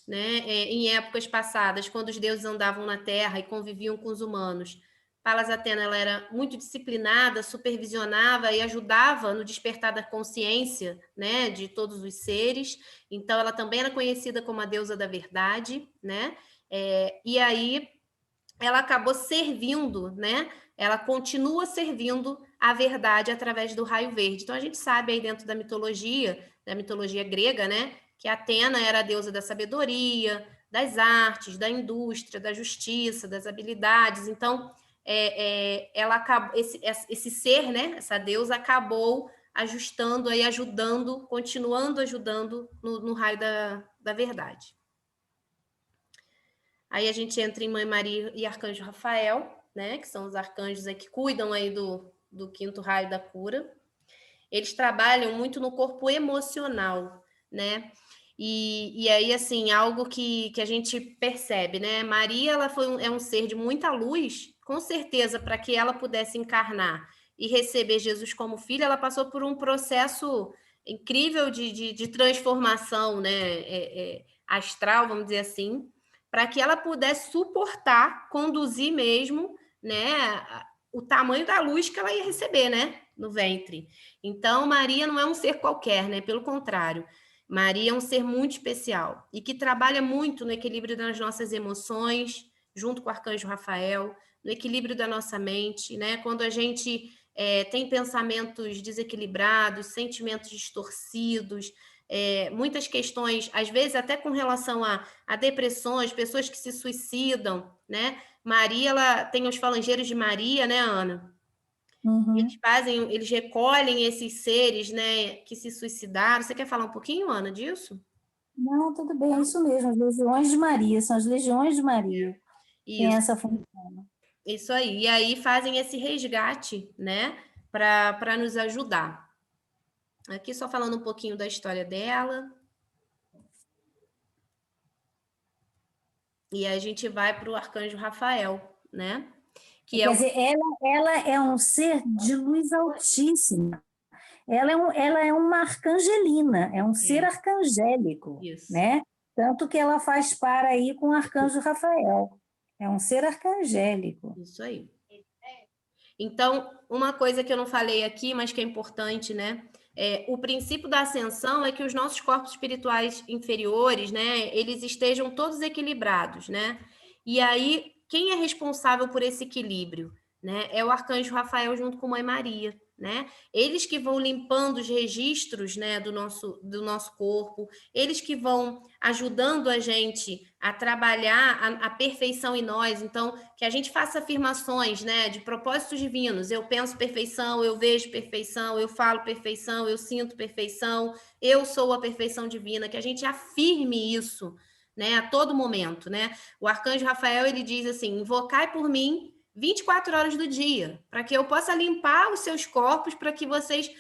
né? Em épocas passadas, quando os deuses andavam na Terra e conviviam com os humanos, Palas Athena ela era muito disciplinada, supervisionava e ajudava no despertar da consciência, né, de todos os seres. Então, ela também era conhecida como a deusa da verdade, né? E aí, ela acabou servindo, né? Ela continua servindo a verdade através do raio verde. Então, a gente sabe aí dentro da mitologia grega, né? Que Atena era a deusa da sabedoria, das artes, da indústria, da justiça, das habilidades. Então, ela acabou, esse ser, né? Essa deusa acabou ajustando aí, ajudando, continuando ajudando no raio da verdade. Aí a gente entra em Mãe Maria e Arcanjo Rafael, né? Que são os arcanjos aí que cuidam aí do quinto raio da cura. Eles trabalham muito no corpo emocional, né? E aí, assim, algo que a gente percebe, né? Maria, ela é um ser de muita luz, com certeza, para que ela pudesse encarnar e receber Jesus como filha, ela passou por um processo incrível de transformação, né? Astral, vamos dizer assim, para que ela pudesse suportar, conduzir mesmo, né? O tamanho da luz que ela ia receber, né? No ventre. Então, Maria não é um ser qualquer, né? Pelo contrário. Maria é um ser muito especial e que trabalha muito no equilíbrio das nossas emoções, junto com o Arcanjo Rafael, no equilíbrio da nossa mente, né? Quando a gente tem pensamentos desequilibrados, sentimentos distorcidos, muitas questões, às vezes até com relação a depressões, pessoas que se suicidam, né? Maria, ela tem os falangeiros de Maria, né, Ana? Uhum. Eles recolhem esses seres, né, que se suicidaram. Você quer falar um pouquinho, Ana, disso? Não, tudo bem, é isso mesmo, as legiões de Maria, são as legiões de Maria, tem Isso, essa função. isso aí. E aí fazem esse resgate, né, para nos ajudar. Aqui só falando um pouquinho da história dela. E aí a gente vai para o Arcanjo Rafael, né? Que é Quer o dizer, ela é um ser de luz altíssima. Ela é uma arcangelina, é um ser arcangélico, isso. né? Tanto que ela faz par aí com o arcanjo Rafael. É um ser arcangélico. Isso aí. Então, uma coisa que eu não falei aqui, mas que é importante, né? O princípio da ascensão é que os nossos corpos espirituais inferiores, né, eles estejam todos equilibrados, né? E aí, quem é responsável por esse equilíbrio, né? É o Arcanjo Rafael junto com Mãe Maria, né? Eles que vão limpando os registros, né, do nosso corpo, eles que vão ajudando a gente a trabalhar a perfeição em nós. Então, que a gente faça afirmações, né, de propósitos divinos. Eu penso perfeição, eu vejo perfeição, eu falo perfeição, eu sinto perfeição, eu sou a perfeição divina. Que a gente afirme isso, né, a todo momento, né? O Arcanjo Rafael, ele diz assim: invocai por mim 24 horas do dia, para que eu possa limpar os seus corpos, para que vocês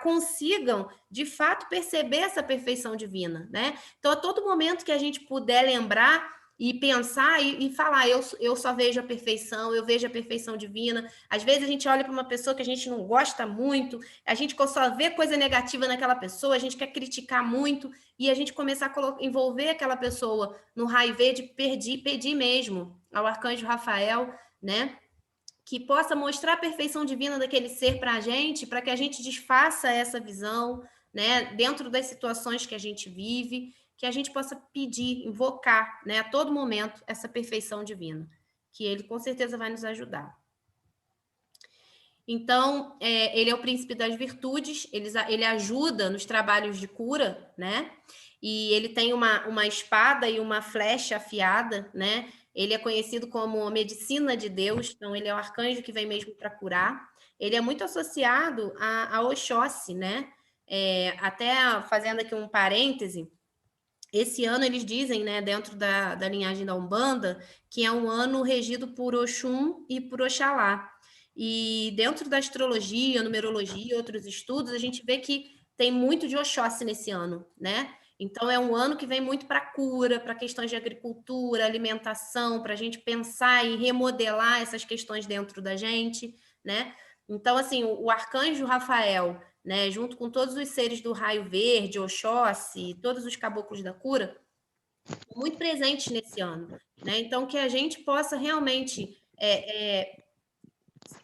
consigam, de fato, perceber essa perfeição divina, né? Então, a todo momento que a gente puder lembrar e pensar e falar, eu só vejo a perfeição, eu vejo a perfeição divina. Às vezes a gente olha para uma pessoa que a gente não gosta muito, a gente só vê coisa negativa naquela pessoa, a gente quer criticar muito, e a gente começar a envolver aquela pessoa no raio verde, pedir mesmo ao Arcanjo Rafael, né? Que possa mostrar a perfeição divina daquele ser para a gente, para que a gente desfaça essa visão, né, dentro das situações que a gente vive, que a gente possa pedir, invocar, né, a todo momento essa perfeição divina, que ele com certeza vai nos ajudar. Então, ele é o príncipe das virtudes, ele ajuda nos trabalhos de cura, né? E ele tem uma espada e uma flecha afiada, né? Ele é conhecido como a medicina de Deus, então ele é o arcanjo que vem mesmo para curar. Ele é muito associado a Oxóssi, né? Até fazendo aqui um parêntese, esse ano eles dizem, né, dentro da linhagem da Umbanda, que é um ano regido por Oxum e por Oxalá. E dentro da astrologia, numerologia e outros estudos, a gente vê que tem muito de Oxóssi nesse ano, né? Então é um ano que vem muito para cura, para questões de agricultura, alimentação, para a gente pensar e remodelar essas questões dentro da gente, né? Então, assim, o arcanjo Rafael, né, junto com todos os seres do raio verde, Oxóssi, todos os caboclos da cura, muito presentes nesse ano, né? Então, que a gente possa realmente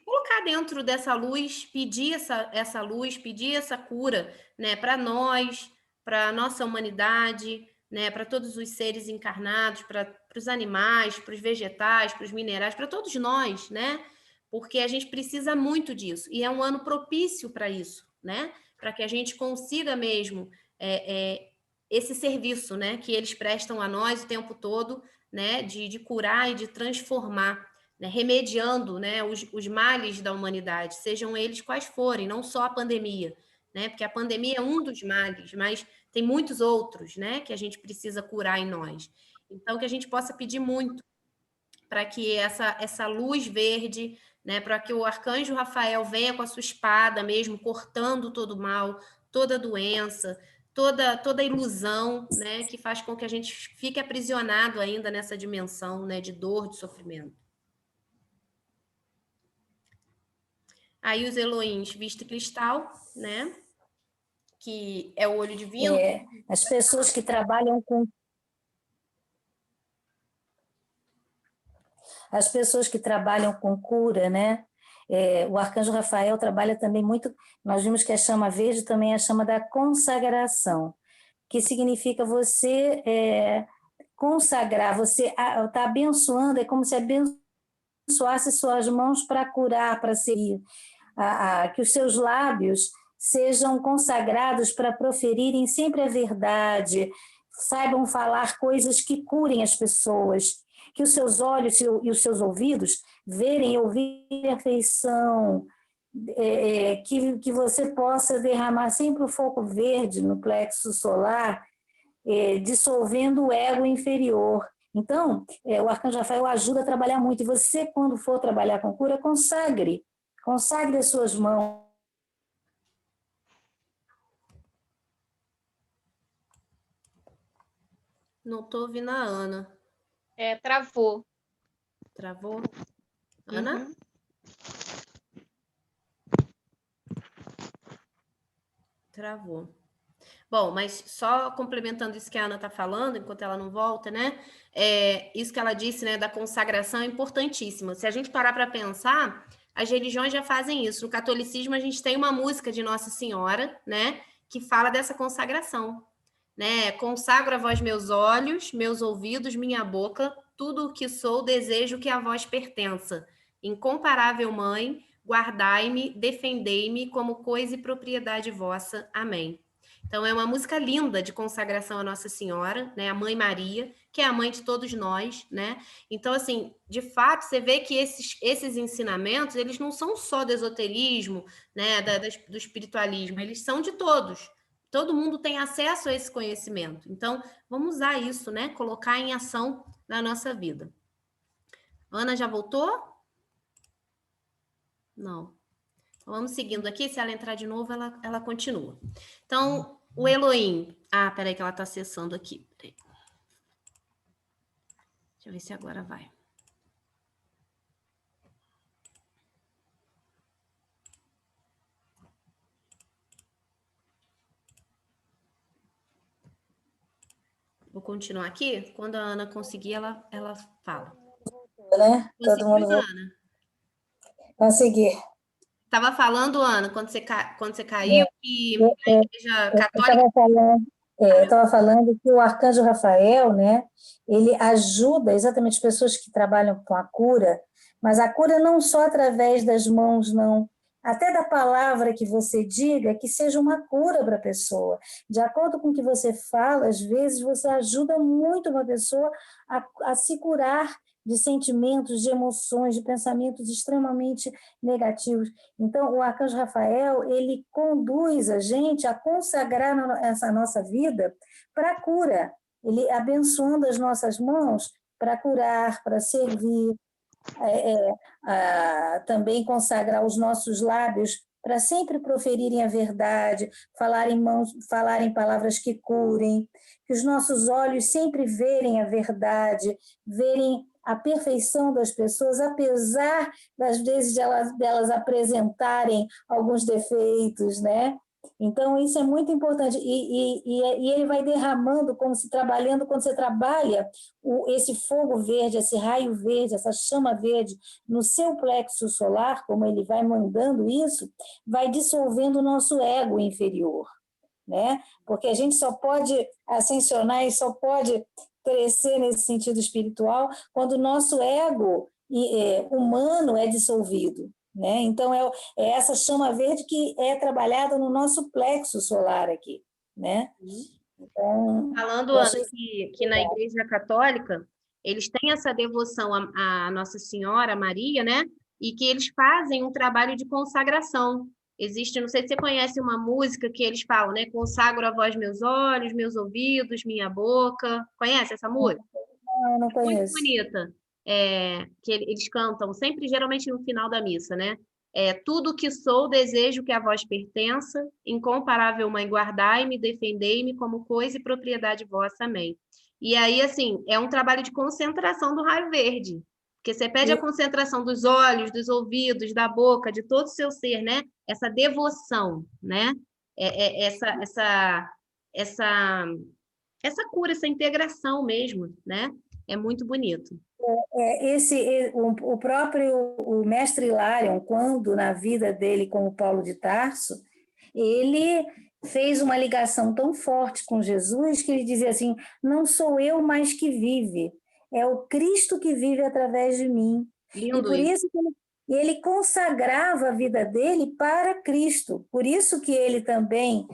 colocar dentro dessa luz, pedir essa luz, pedir essa cura, né, para nós, para a nossa humanidade, né, para todos os seres encarnados, para os animais, para os vegetais, para os minerais, para todos nós, né? Porque a gente precisa muito disso. E é um ano propício para isso, né? Para que a gente consiga mesmo esse serviço, né, que eles prestam a nós o tempo todo, né, de curar e de transformar, né, remediando, né, os males da humanidade, sejam eles quais forem, não só a pandemia, né, porque a pandemia é um dos males, mas tem muitos outros, né, que a gente precisa curar em nós. Então, que a gente possa pedir muito para que essa luz verde, né, para que o arcanjo Rafael venha com a sua espada mesmo, cortando todo o mal, toda a doença, toda a ilusão, né, que faz com que a gente fique aprisionado ainda nessa dimensão, né, de dor, de sofrimento. Aí os Elohims viste cristal, né, que é o olho divino. As pessoas que trabalham com cura, né? O arcanjo Rafael trabalha também muito, nós vimos que a chama verde também é a chama da consagração, que significa você consagrar, você está abençoando, é como se abençoasse suas mãos para curar, para servir, que os seus lábios sejam consagrados para proferirem sempre a verdade, saibam falar coisas que curem as pessoas, que os seus olhos e os seus ouvidos verem e ouvirem perfeição, que você possa derramar sempre o foco verde no plexo solar, dissolvendo o ego inferior. Então, o arcanjo Rafael ajuda a trabalhar muito. E você, quando for trabalhar com cura, consagre as suas mãos. Não estou ouvindo a Ana. Travou. Travou? Ana? Uhum. Travou. Bom, mas só complementando isso que a Ana está falando, enquanto ela não volta, né? Isso que ela disse, né, da consagração é importantíssimo. Se a gente parar para pensar, as religiões já fazem isso. No catolicismo, a gente tem uma música de Nossa Senhora, né, que fala dessa consagração, né? Consagro a vós meus olhos, meus ouvidos, minha boca, tudo o que sou, desejo que a vós pertença. Incomparável mãe, guardai-me, defendei-me como coisa e propriedade vossa. Amém. Então, é uma música linda de consagração à Nossa Senhora, né? A Mãe Maria, que é a mãe de todos nós, né? Então, assim, de fato, você vê que esses ensinamentos, eles não são só do esoterismo, né? Do espiritualismo, eles são de todos. Todo mundo tem acesso a esse conhecimento. Então, vamos usar isso, né? Colocar em ação na nossa vida. Ana já voltou? Não. Vamos seguindo aqui, se ela entrar de novo, ela continua. Então, o Elohim. Peraí que ela está acessando aqui. Peraí. Deixa eu ver se agora vai. Vou continuar aqui. Quando a Ana conseguir, ela fala. Né? Todo mundo voltou. Ana? Consegui. Estava falando, Ana, quando você caiu, que a Igreja Católica... Eu estava falando que o arcanjo Rafael, né, ele ajuda exatamente as pessoas que trabalham com a cura, mas a cura não só através das mãos, não. Até da palavra que você diga, que seja uma cura para a pessoa. De acordo com o que você fala, às vezes você ajuda muito uma pessoa a se curar de sentimentos, de emoções, de pensamentos extremamente negativos. Então, o arcanjo Rafael, ele conduz a gente a consagrar essa nossa vida para a cura, ele abençoando as nossas mãos para curar, para servir, também consagrar os nossos lábios para sempre proferirem a verdade, falarem palavras que curem, que os nossos olhos sempre verem a verdade, verem a perfeição das pessoas, apesar das vezes delas apresentarem alguns defeitos, né? Então, isso é muito importante. E ele vai derramando, quando você trabalha esse fogo verde, esse raio verde, essa chama verde no seu plexo solar, como ele vai mandando isso, vai dissolvendo o nosso ego inferior. né? Porque a gente só pode ascensionar e só pode crescer nesse sentido espiritual quando o nosso ego humano é dissolvido, né? Então, é essa chama verde que é trabalhada no nosso plexo solar aqui, né? Então, Falando, eu Ana, achei que na Igreja Católica eles têm essa devoção à Nossa Senhora, Maria, né? E que eles fazem um trabalho de consagração. Existe, não sei se você conhece uma música que eles falam, né? Consagro a vós meus olhos, meus ouvidos, minha boca. Conhece essa música? eu não Muito conheço. bonita. Que eles cantam sempre, geralmente no final da missa, né? Tudo que sou, desejo que a vós pertença, incomparável mãe, guardai-me, defendei-me como coisa e propriedade vossa, amém. E aí, assim, é um trabalho de concentração do raio verde, porque você pede a concentração dos olhos, dos ouvidos, da boca, de todo o seu ser, né? Essa devoção, né? Essa cura, essa integração mesmo, né? É muito bonito. O próprio o mestre Hilarion, quando na vida dele com o Paulo de Tarso, ele fez uma ligação tão forte com Jesus que ele dizia assim: não sou eu mais que vive, é o Cristo que vive através de mim. Lindo E por isso que ele consagrava a vida dele para Cristo. Por isso que ele também,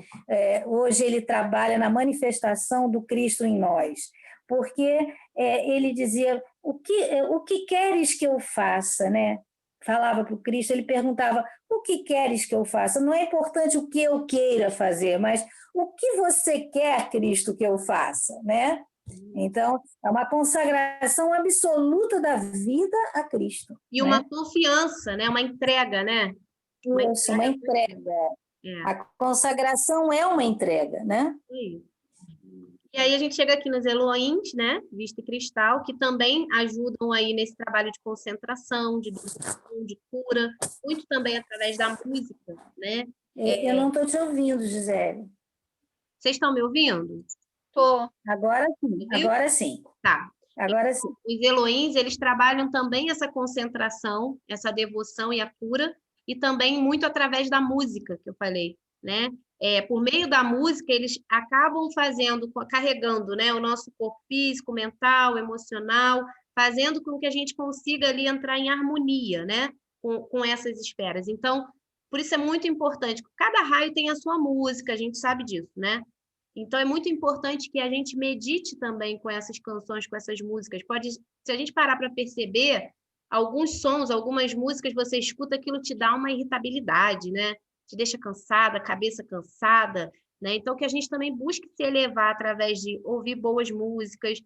hoje ele trabalha na manifestação do Cristo em nós. Porque ele dizia, o que queres que eu faça, né? Falava para o Cristo, ele perguntava, o que queres que eu faça? Não é importante o que eu queira fazer, mas o que você quer, Cristo, que eu faça, né? Então, é uma consagração absoluta da vida a Cristo. E uma confiança, né? Uma entrega, né? Isso, uma entrega. A consagração é uma entrega, né? E aí a gente chega aqui nos Elohins, né? Vista e cristal, que também ajudam aí nesse trabalho de concentração, de meditação, de cura, muito também através da música, né? Eu não estou te ouvindo, Gisele. Vocês estão me ouvindo? Tô. Agora sim, agora sim. Tá. Agora sim. Os Elohins, eles trabalham também essa concentração, essa devoção e a cura, e também muito através da música, que eu falei, né? Por meio da música, eles acabam carregando, né, o nosso corpo físico, mental, emocional, fazendo com que a gente consiga ali entrar em harmonia, né, com essas esferas. Então, por isso é muito importante. Cada raio tem a sua música, a gente sabe disso, né? Então, é muito importante que a gente medite também com essas canções, com essas músicas. Se a gente parar para perceber, alguns sons, algumas músicas, você escuta, aquilo te dá uma irritabilidade, né? Te deixa cansada, cabeça cansada, né? Então, que a gente também busque se elevar através de ouvir boas músicas.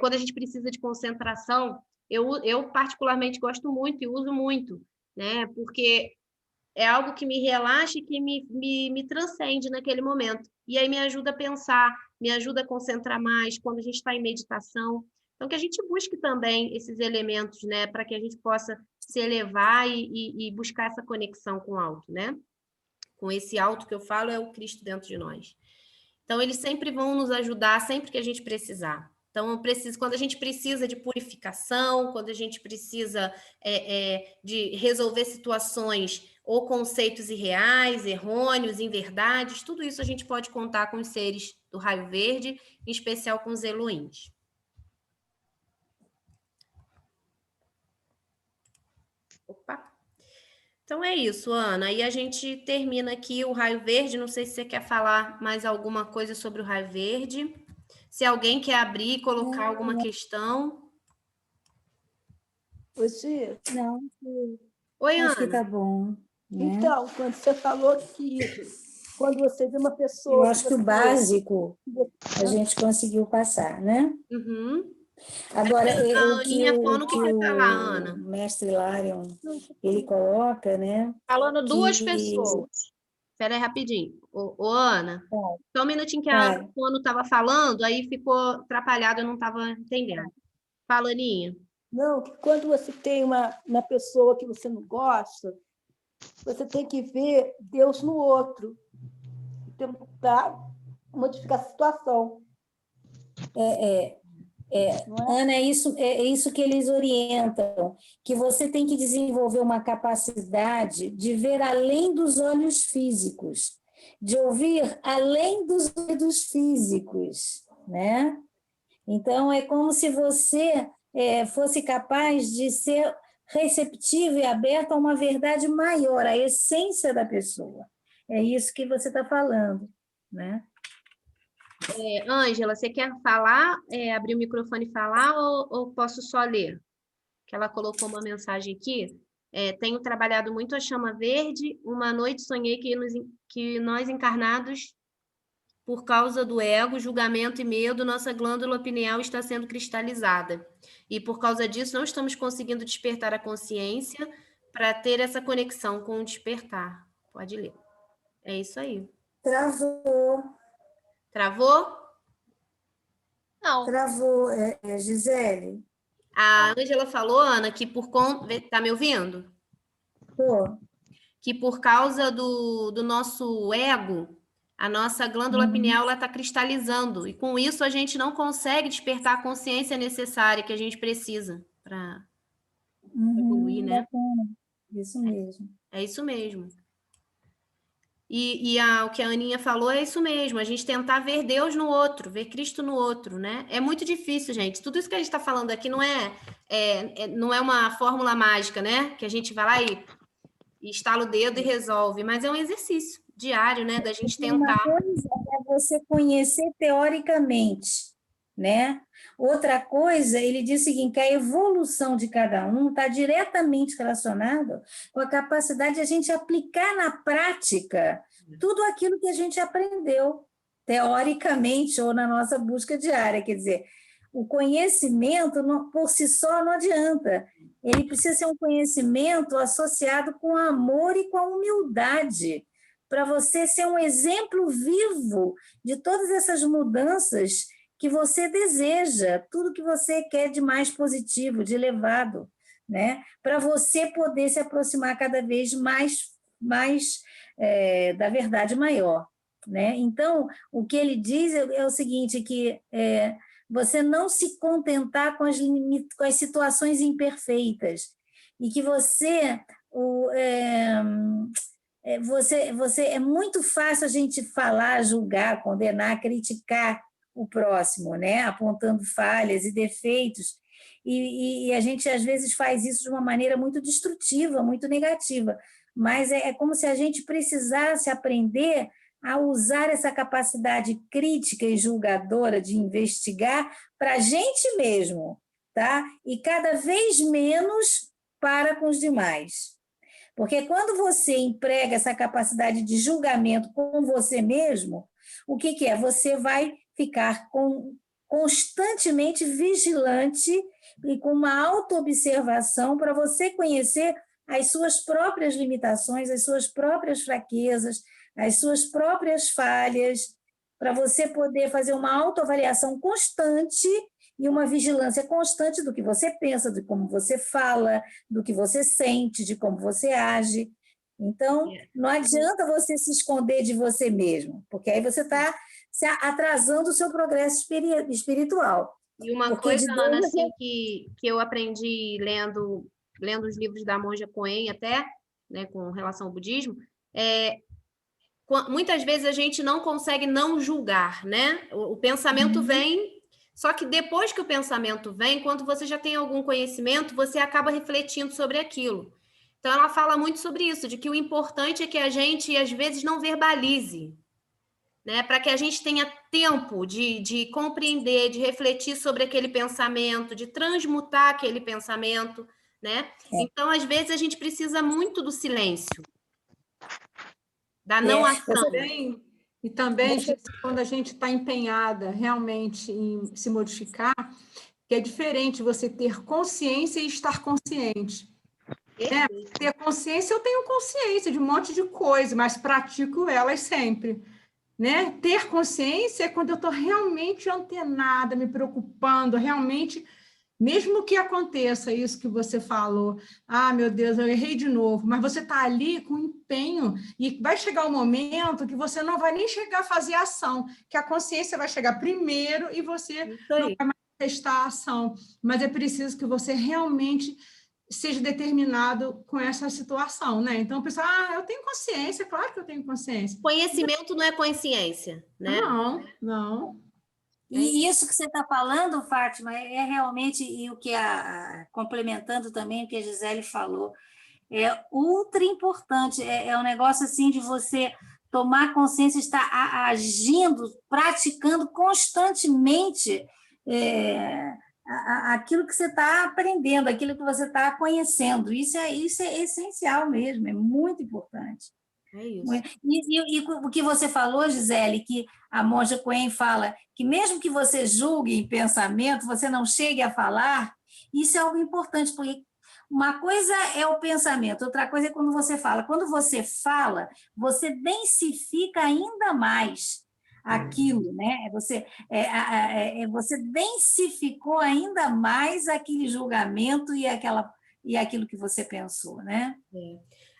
Quando a gente precisa de concentração, eu particularmente gosto muito e uso muito, né? Porque é algo que me relaxa e que me transcende naquele momento. E aí me ajuda a pensar, me ajuda a concentrar mais quando a gente está em meditação. Então, que a gente busque também esses elementos, né, para que a gente possa se elevar e buscar essa conexão com o alto, né? Com esse alto que eu falo, é o Cristo dentro de nós. Então, eles sempre vão nos ajudar sempre que a gente precisar. Então, quando a gente precisa de purificação, quando a gente precisa de resolver situações ou conceitos irreais, errôneos, inverdades, tudo isso a gente pode contar com os seres do raio verde, em especial com os Elohins. Opa! Então é isso, Ana. Aí a gente termina aqui o raio verde. Não sei se você quer falar mais alguma coisa sobre o raio verde. Se alguém quer abrir e colocar alguma questão. Você? Não. Oi, Acho Ana. que tá bom. Né? Então, quando você falou que quando você vê uma pessoa... Eu acho que o básico a gente conseguiu passar, né? Uhum. Agora, A Aninha falando, o que você tá lá, Ana? o mestre Hilarion, ele coloca, né? Falando duas que... pessoas. Espera aí rapidinho. Ô, Ana, só um minutinho que o Ana estava falando, aí ficou atrapalhado, eu não estava entendendo. Fala, Aninha. Não, que quando você tem uma pessoa que você não gosta, você tem que ver Deus no outro, tentar modificar a situação. Ana, é isso que eles orientam, que você tem que desenvolver uma capacidade de ver além dos olhos físicos. de ouvir além dos ouvidos físicos, né? Então, é como se você fosse capaz de ser receptivo e aberto a uma verdade maior, a essência da pessoa. É isso que você está falando, né? Ângela, você quer falar, abrir o microfone e falar, ou posso só ler? Que ela colocou uma mensagem aqui. Tenho trabalhado muito a chama verde. Uma noite sonhei que nós encarnados, por causa do ego, julgamento e medo, nossa glândula pineal está sendo cristalizada. E por causa disso, não estamos conseguindo despertar a consciência para ter essa conexão com o despertar. Pode ler. É isso aí. Travou. Travou? Não. Travou, Gisele? A Ângela falou, Ana, que por conta... Está me ouvindo? Pô. Que por causa do nosso ego, a nossa glândula pineal está cristalizando. E com isso a gente não consegue despertar a consciência necessária que a gente precisa para evoluir, né? Bacana. Isso mesmo. É isso mesmo. E o que a Aninha falou é isso mesmo, a gente tentar ver Deus no outro, ver Cristo no outro, né? É muito difícil, gente. Tudo isso que a gente está falando aqui não é uma fórmula mágica, né? Que a gente vai lá e estala o dedo e resolve, mas é um exercício diário, né? Da gente tentar. Uma coisa é você conhecer teoricamente, né? Outra coisa, ele diz o seguinte, que a evolução de cada um está diretamente relacionada com a capacidade de a gente aplicar na prática tudo aquilo que a gente aprendeu, teoricamente, ou na nossa busca diária. Quer dizer, o conhecimento, por si só, não adianta. Ele precisa ser um conhecimento associado com amor e com a humildade, para você ser um exemplo vivo de todas essas mudanças que você deseja, tudo que você quer de mais positivo, de elevado, né? Para você poder se aproximar cada vez mais da verdade maior, né? Então, o que ele diz é o seguinte, que você não se contentar com as situações imperfeitas, e que você é muito fácil a gente falar, julgar, condenar, criticar o próximo, né? Apontando falhas e defeitos, e a gente às vezes faz isso de uma maneira muito destrutiva, muito negativa, mas é como se a gente precisasse aprender a usar essa capacidade crítica e julgadora de investigar para a gente mesmo, tá? E cada vez menos para com os demais. Porque quando você emprega essa capacidade de julgamento com você mesmo, o que é? Você vai ficar constantemente vigilante e com uma autoobservação para você conhecer as suas próprias limitações, as suas próprias fraquezas, as suas próprias falhas, para você poder fazer uma autoavaliação constante e uma vigilância constante do que você pensa, de como você fala, do que você sente, de como você age. Então, não adianta você se esconder de você mesmo, porque aí você está atrasando o seu progresso espiritual. E uma coisa, Ana, assim, que eu aprendi lendo os livros da Monja Coen até, né, com relação ao budismo, muitas vezes a gente não consegue não julgar, né? O pensamento vem, só que depois que o pensamento vem, quando você já tem algum conhecimento, você acaba refletindo sobre aquilo. Então, ela fala muito sobre isso, de que o importante é que a gente, às vezes, não verbalize, né? Para que a gente tenha tempo de compreender, de refletir sobre aquele pensamento, de transmutar aquele pensamento, né? Então, às vezes, a gente precisa muito do silêncio, da não ação. E também, quando a gente está empenhada realmente em se modificar, que é diferente você ter consciência e estar consciente. Ter consciência, eu tenho consciência de um monte de coisa, mas pratico elas sempre. Né? Ter consciência é quando eu estou realmente antenada, me preocupando, realmente, mesmo que aconteça isso que você falou, meu Deus, eu errei de novo, mas você está ali com empenho e vai chegar um momento que você não vai nem chegar a fazer a ação, que a consciência vai chegar primeiro e você não vai mais testar a ação, mas é preciso que você realmente seja determinado com essa situação, né? Então, o pessoal, eu tenho consciência, claro que eu tenho consciência. Conhecimento não é consciência, né? Não, não. E isso que você está falando, Fátima, é realmente, e o que complementando também o que a Gisele falou, é ultra importante, é um negócio assim de você tomar consciência, estar agindo, praticando constantemente aquilo que você está aprendendo, aquilo que você está conhecendo. Isso é essencial mesmo, é muito importante. É isso. E o que você falou, Gisele, que a Monja Coen fala que mesmo que você julgue em pensamento, você não chegue a falar, isso é algo importante, porque uma coisa é o pensamento, outra coisa é quando você fala. Quando você fala, você densifica ainda mais aquilo, né? Você densificou ainda mais aquele julgamento e aquilo que você pensou, né?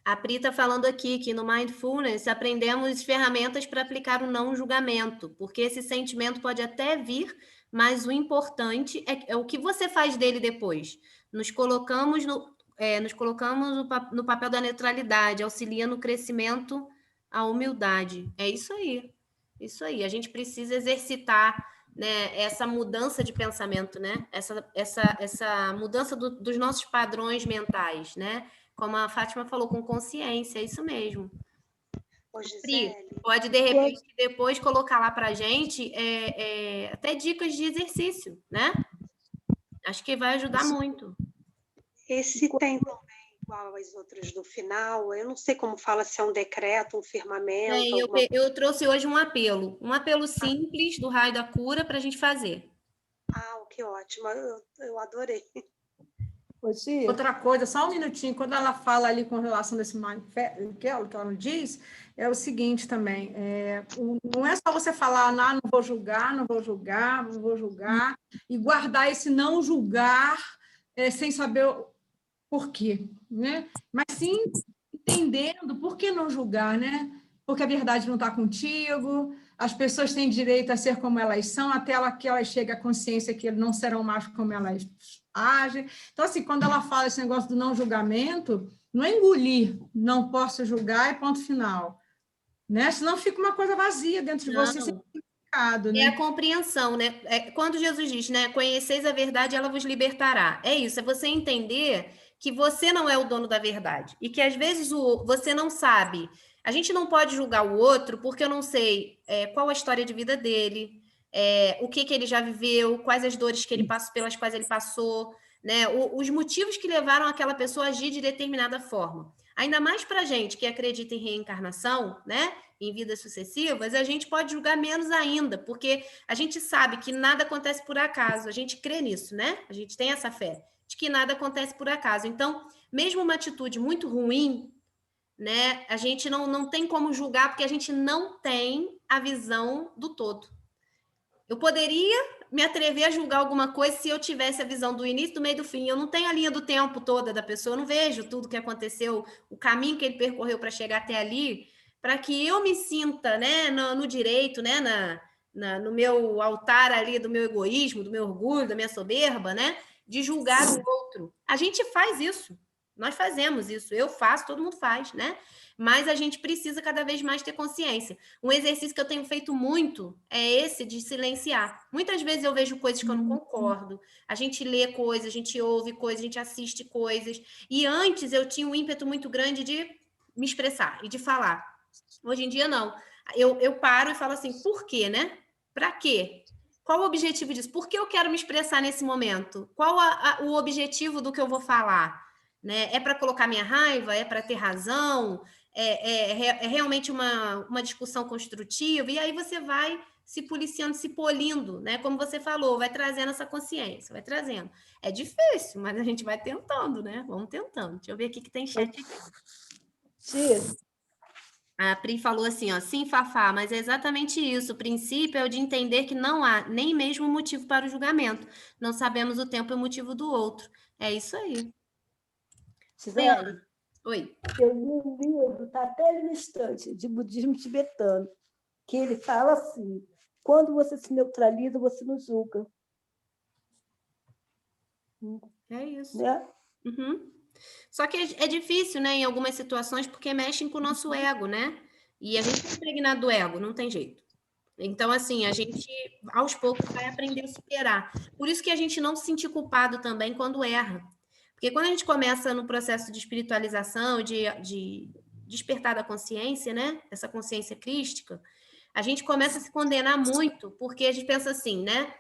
A Pri está falando aqui que no Mindfulness aprendemos ferramentas para aplicar o não julgamento, porque esse sentimento pode até vir, mas o importante é o que você faz dele depois. Nos colocamos no papel da neutralidade, auxilia no crescimento a humildade. É isso aí. Isso aí. A gente precisa exercitar, né, essa mudança de pensamento, né? Essa mudança dos nossos padrões mentais, né? Como a Fátima falou, com consciência, é isso mesmo. Pri, pode, de repente, depois colocar lá para a gente até dicas de exercício, né? Acho que vai ajudar muito. Esse tem também, igual às outras do final, eu não sei como fala, se é um decreto, um firmamento. Eu trouxe hoje um apelo simples do Raio da Cura para a gente fazer. Que ótimo, eu adorei. Outra coisa, só um minutinho, quando ela fala ali com relação desse mindfulness, que ela diz, é o seguinte também, não é só você falar, não vou julgar, não vou julgar, não vou julgar, e guardar esse não julgar sem saber o porquê, né? Mas sim entendendo por que não julgar, né? Porque a verdade não está contigo, as pessoas têm direito a ser como elas são, até que elas cheguem à consciência que não serão mais como elas agem. Então, assim, quando ela fala esse negócio do não julgamento, não é engolir, não posso julgar e ponto final. Né? Senão fica uma coisa vazia dentro de você, sem significado, né? É a compreensão, né? Quando Jesus diz, né? Conheceis a verdade, ela vos libertará. É isso, é você entender que você não é o dono da verdade. E que, às vezes, você não sabe. A gente não pode julgar o outro porque eu não sei qual a história de vida dele, o que ele já viveu, quais as dores que ele passou, pelas quais ele passou, né? Os motivos que levaram aquela pessoa a agir de determinada forma. Ainda mais para a gente que acredita em reencarnação, né? Em vidas sucessivas, a gente pode julgar menos ainda, porque a gente sabe que nada acontece por acaso, a gente crê nisso, né? A gente tem essa fé de que nada acontece por acaso. Então, mesmo uma atitude muito ruim, né? A gente não tem como julgar, porque a gente não tem a visão do todo. Eu poderia me atrever a julgar alguma coisa se eu tivesse a visão do início, do meio e do fim. Eu não tenho a linha do tempo toda da pessoa, eu não vejo tudo que aconteceu, o caminho que ele percorreu para chegar até ali, para que eu me sinta, né, no direito, né, no meu altar ali do meu egoísmo, do meu orgulho, da minha soberba, né, de julgar o outro. A gente faz isso, nós fazemos isso, eu faço, todo mundo faz, né? Mas a gente precisa cada vez mais ter consciência. Um exercício que eu tenho feito muito é esse de silenciar. Muitas vezes eu vejo coisas que eu não concordo, a gente lê coisas, a gente ouve coisas, a gente assiste coisas, e antes eu tinha um ímpeto muito grande de me expressar e de falar. Hoje em dia, não. Eu paro e falo assim, por quê, né? Para quê? Qual o objetivo disso? Por que eu quero me expressar nesse momento? Qual o objetivo do que eu vou falar? Né? É para colocar minha raiva? É para ter razão? É realmente uma discussão construtiva? E aí você vai se policiando, se polindo, né? Como você falou, vai trazendo essa consciência, vai trazendo. É difícil, mas a gente vai tentando, né? Vamos tentando. Deixa eu ver o que tem chat aqui. A Pri falou assim, ó, sim, Fafá, mas é exatamente isso. O princípio é o de entender que não há nem mesmo motivo para o julgamento. Não sabemos o tempo e o motivo do outro. É isso aí. Gisele, oi. Eu li um livro, está até ali no estante, de budismo tibetano, que ele fala assim, quando você se neutraliza, você não julga. É isso. Né? Uhum. Só que é difícil, né, em algumas situações, porque mexem com o nosso ego, né? E a gente é impregnado do ego, não tem jeito. Então, assim, a gente, aos poucos, vai aprender a superar. Por isso que a gente não se sentir culpado também quando erra. Porque quando a gente começa no processo de espiritualização, de despertar da consciência, né? Essa consciência crística, a gente começa a se condenar muito, porque a gente pensa assim, né?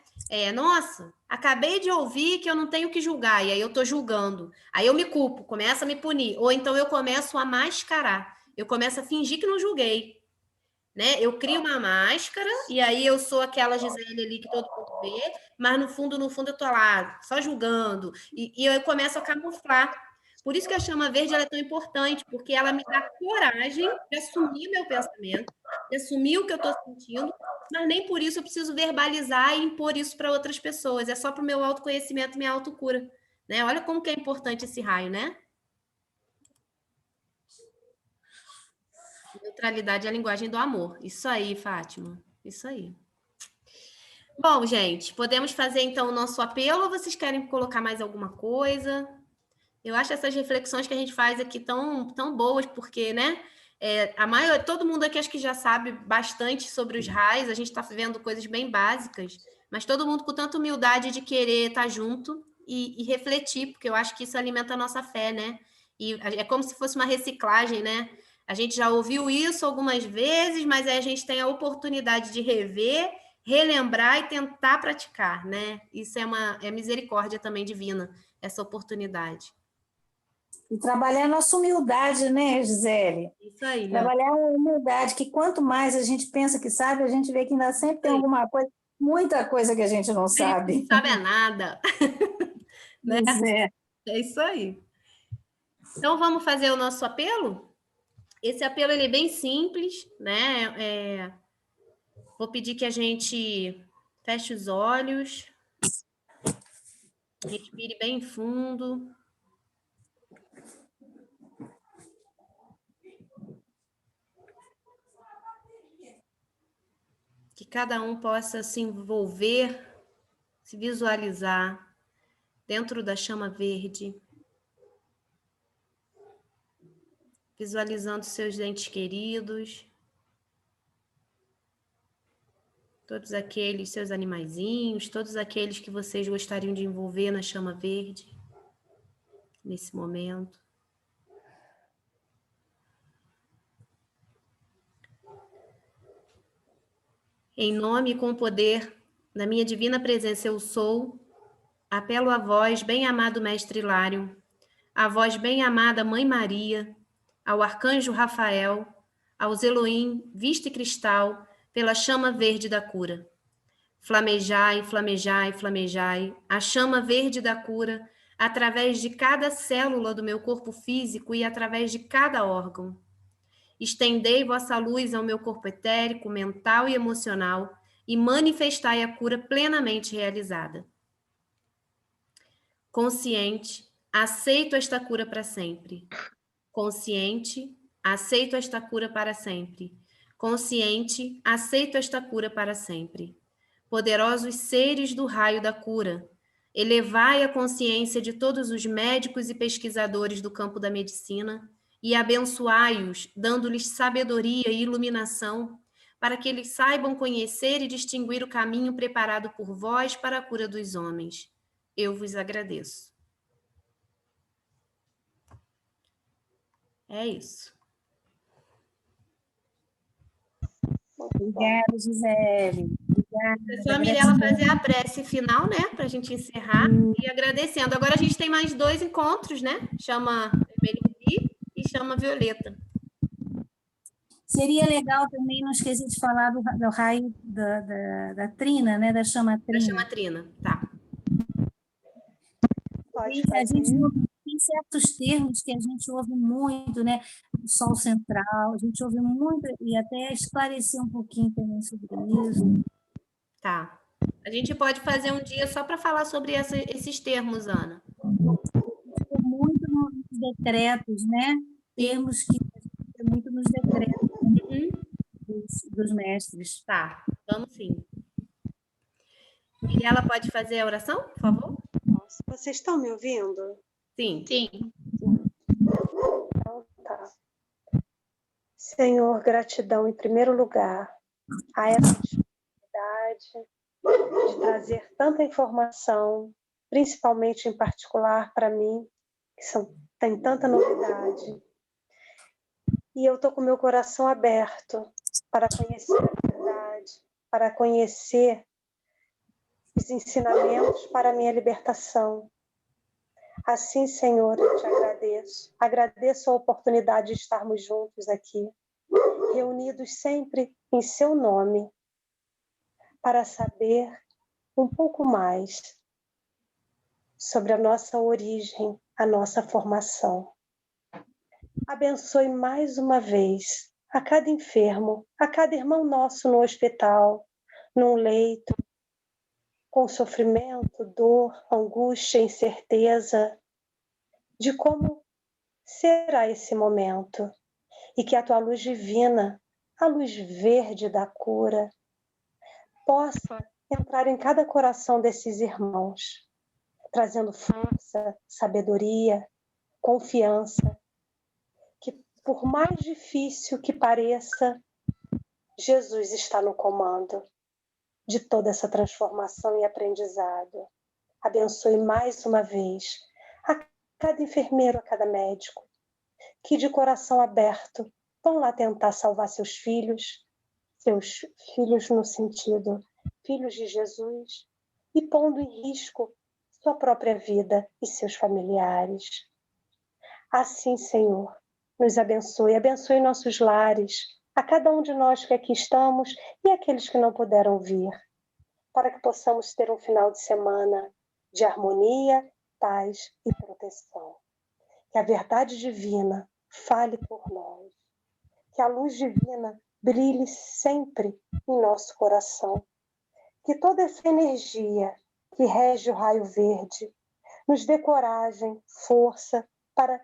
Nossa, acabei de ouvir que eu não tenho que julgar, e aí eu estou julgando. Aí eu me culpo, começo a me punir. Ou então eu começo a mascarar. Eu começo a fingir que não julguei. Né? Eu crio uma máscara e aí eu sou aquela Gisele ali que todo mundo vê, mas no fundo eu tô lá só julgando e eu começo a camuflar. Por isso que a chama verde ela é tão importante, porque ela me dá coragem de assumir meu pensamento, de assumir o que eu estou sentindo, mas nem por isso eu preciso verbalizar e impor isso para outras pessoas. É só para o meu autoconhecimento e minha autocura. Né? Olha como que é importante esse raio, né? Neutralidade é a linguagem do amor. Isso aí, Fátima. Isso aí. Bom, gente, podemos fazer então o nosso apelo ou vocês querem colocar mais alguma coisa? Eu acho essas reflexões que a gente faz aqui tão boas, porque, né? Todo mundo aqui acho que já sabe bastante sobre os raios, a gente está vendo coisas bem básicas, mas todo mundo com tanta humildade de querer estar junto e refletir, porque eu acho que isso alimenta a nossa fé, né? E é como se fosse uma reciclagem, né? A gente já ouviu isso algumas vezes, mas aí a gente tem a oportunidade de rever, relembrar e tentar praticar, né? Isso é misericórdia também divina, essa oportunidade. E trabalhar a nossa humildade, né, Gisele? Isso aí. Trabalhar a humildade, que quanto mais a gente pensa que sabe, a gente vê que ainda sempre tem alguma coisa, muita coisa que a gente não sabe. A gente não sabe nada. Né? É isso aí. Então, vamos fazer o nosso apelo? Esse apelo ele é bem simples, né? Vou pedir que a gente feche os olhos, respire bem fundo. Que cada um possa se envolver, se visualizar dentro da chama verde, visualizando seus entes queridos, todos aqueles seus animaizinhos, todos aqueles que vocês gostariam de envolver na chama verde, nesse momento. Em nome e com o poder da minha divina presença eu sou, apelo a vós, bem-amado Mestre Hilário, a vós, bem-amada Mãe Maria, ao Arcanjo Rafael, aos Elohim, vista e cristal, pela chama verde da cura. Flamejai, flamejai, flamejai, a chama verde da cura, através de cada célula do meu corpo físico e através de cada órgão. Estendei vossa luz ao meu corpo etérico, mental e emocional e manifestai a cura plenamente realizada. Consciente, aceito esta cura para sempre. Consciente, aceito esta cura para sempre. Consciente, aceito esta cura para sempre. Poderosos seres do raio da cura, elevai a consciência de todos os médicos e pesquisadores do campo da medicina e abençoai-os, dando-lhes sabedoria e iluminação, para que eles saibam conhecer e distinguir o caminho preparado por vós para a cura dos homens. Eu vos agradeço. É isso. Obrigada, Gisele. Obrigada. É só a Mirella fazer a prece final, né? Para a gente encerrar. E agradecendo. Agora a gente tem mais 2 encontros, né? Chama Vermelho e chama Violeta. Seria legal também, não esquecer de falar do raio da trina, né? Da chama trina. Da chama trina, tá. Pode A gente fazer. tem certos termos que a gente ouve muito, né? O sol central, a gente ouve muito, e até esclarecer um pouquinho também sobre isso. Tá. A gente pode fazer um dia só para falar sobre esses termos, Ana. Muito nos decretos, né? Termos que muito nos decretos dos mestres. Tá, vamos sim. E ela pode fazer a oração, por favor? Nossa, vocês estão me ouvindo? Sim. Sim. Senhor, gratidão em primeiro lugar a essa disponibilidade de trazer tanta informação, principalmente em particular para mim, que tem tanta novidade. E eu estou com meu coração aberto para conhecer a verdade, para conhecer os ensinamentos para a minha libertação. Assim, Senhor, eu te agradeço. Agradeço a oportunidade de estarmos juntos aqui, reunidos sempre em seu nome, para saber um pouco mais sobre a nossa origem, a nossa formação. Abençoe mais uma vez a cada enfermo, a cada irmão nosso no hospital, num leito, com sofrimento, dor, angústia, incerteza, de como será esse momento, e que a tua luz divina, a luz verde da cura, possa entrar em cada coração desses irmãos, trazendo força, sabedoria, confiança, que por mais difícil que pareça, Jesus está no comando de toda essa transformação e aprendizado. Abençoe mais uma vez a cada enfermeiro, a cada médico, que de coração aberto vão lá tentar salvar seus filhos no sentido, filhos de Jesus, e pondo em risco sua própria vida e seus familiares. Assim, Senhor, nos abençoe nossos lares, a cada um de nós que aqui estamos e aqueles que não puderam vir, para que possamos ter um final de semana de harmonia, paz e proteção. Que a verdade divina fale por nós, que a luz divina brilhe sempre em nosso coração, que toda essa energia que rege o raio verde nos dê coragem, força para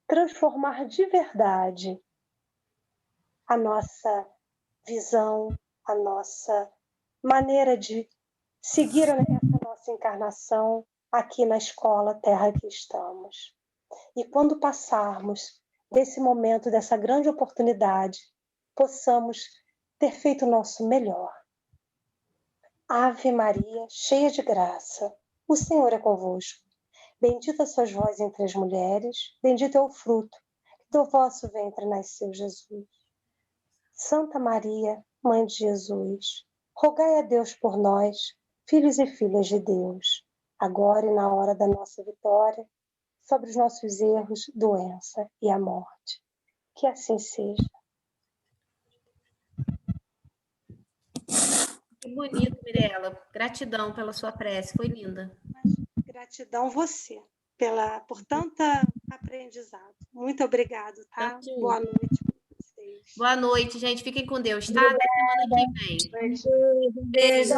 transformar de verdade a nossa visão, a nossa maneira de seguir essa nossa encarnação aqui na escola Terra que estamos. E quando passarmos desse momento, dessa grande oportunidade, possamos ter feito o nosso melhor. Ave Maria, cheia de graça, o Senhor é convosco. Bendita sois vós entre as mulheres, bendito é o fruto do vosso ventre nasceu Jesus. Santa Maria, Mãe de Jesus, rogai a Deus por nós, filhos e filhas de Deus, agora e na hora da nossa vitória, sobre os nossos erros, doença e a morte. Que assim seja. Que bonito, Mirela. Gratidão pela sua prece, foi linda. Gratidão você por tanta aprendizado. Muito obrigado, tá? Boa noite para vocês. Boa noite, gente. Fiquem com Deus, tá? Até semana que vem. Beijo.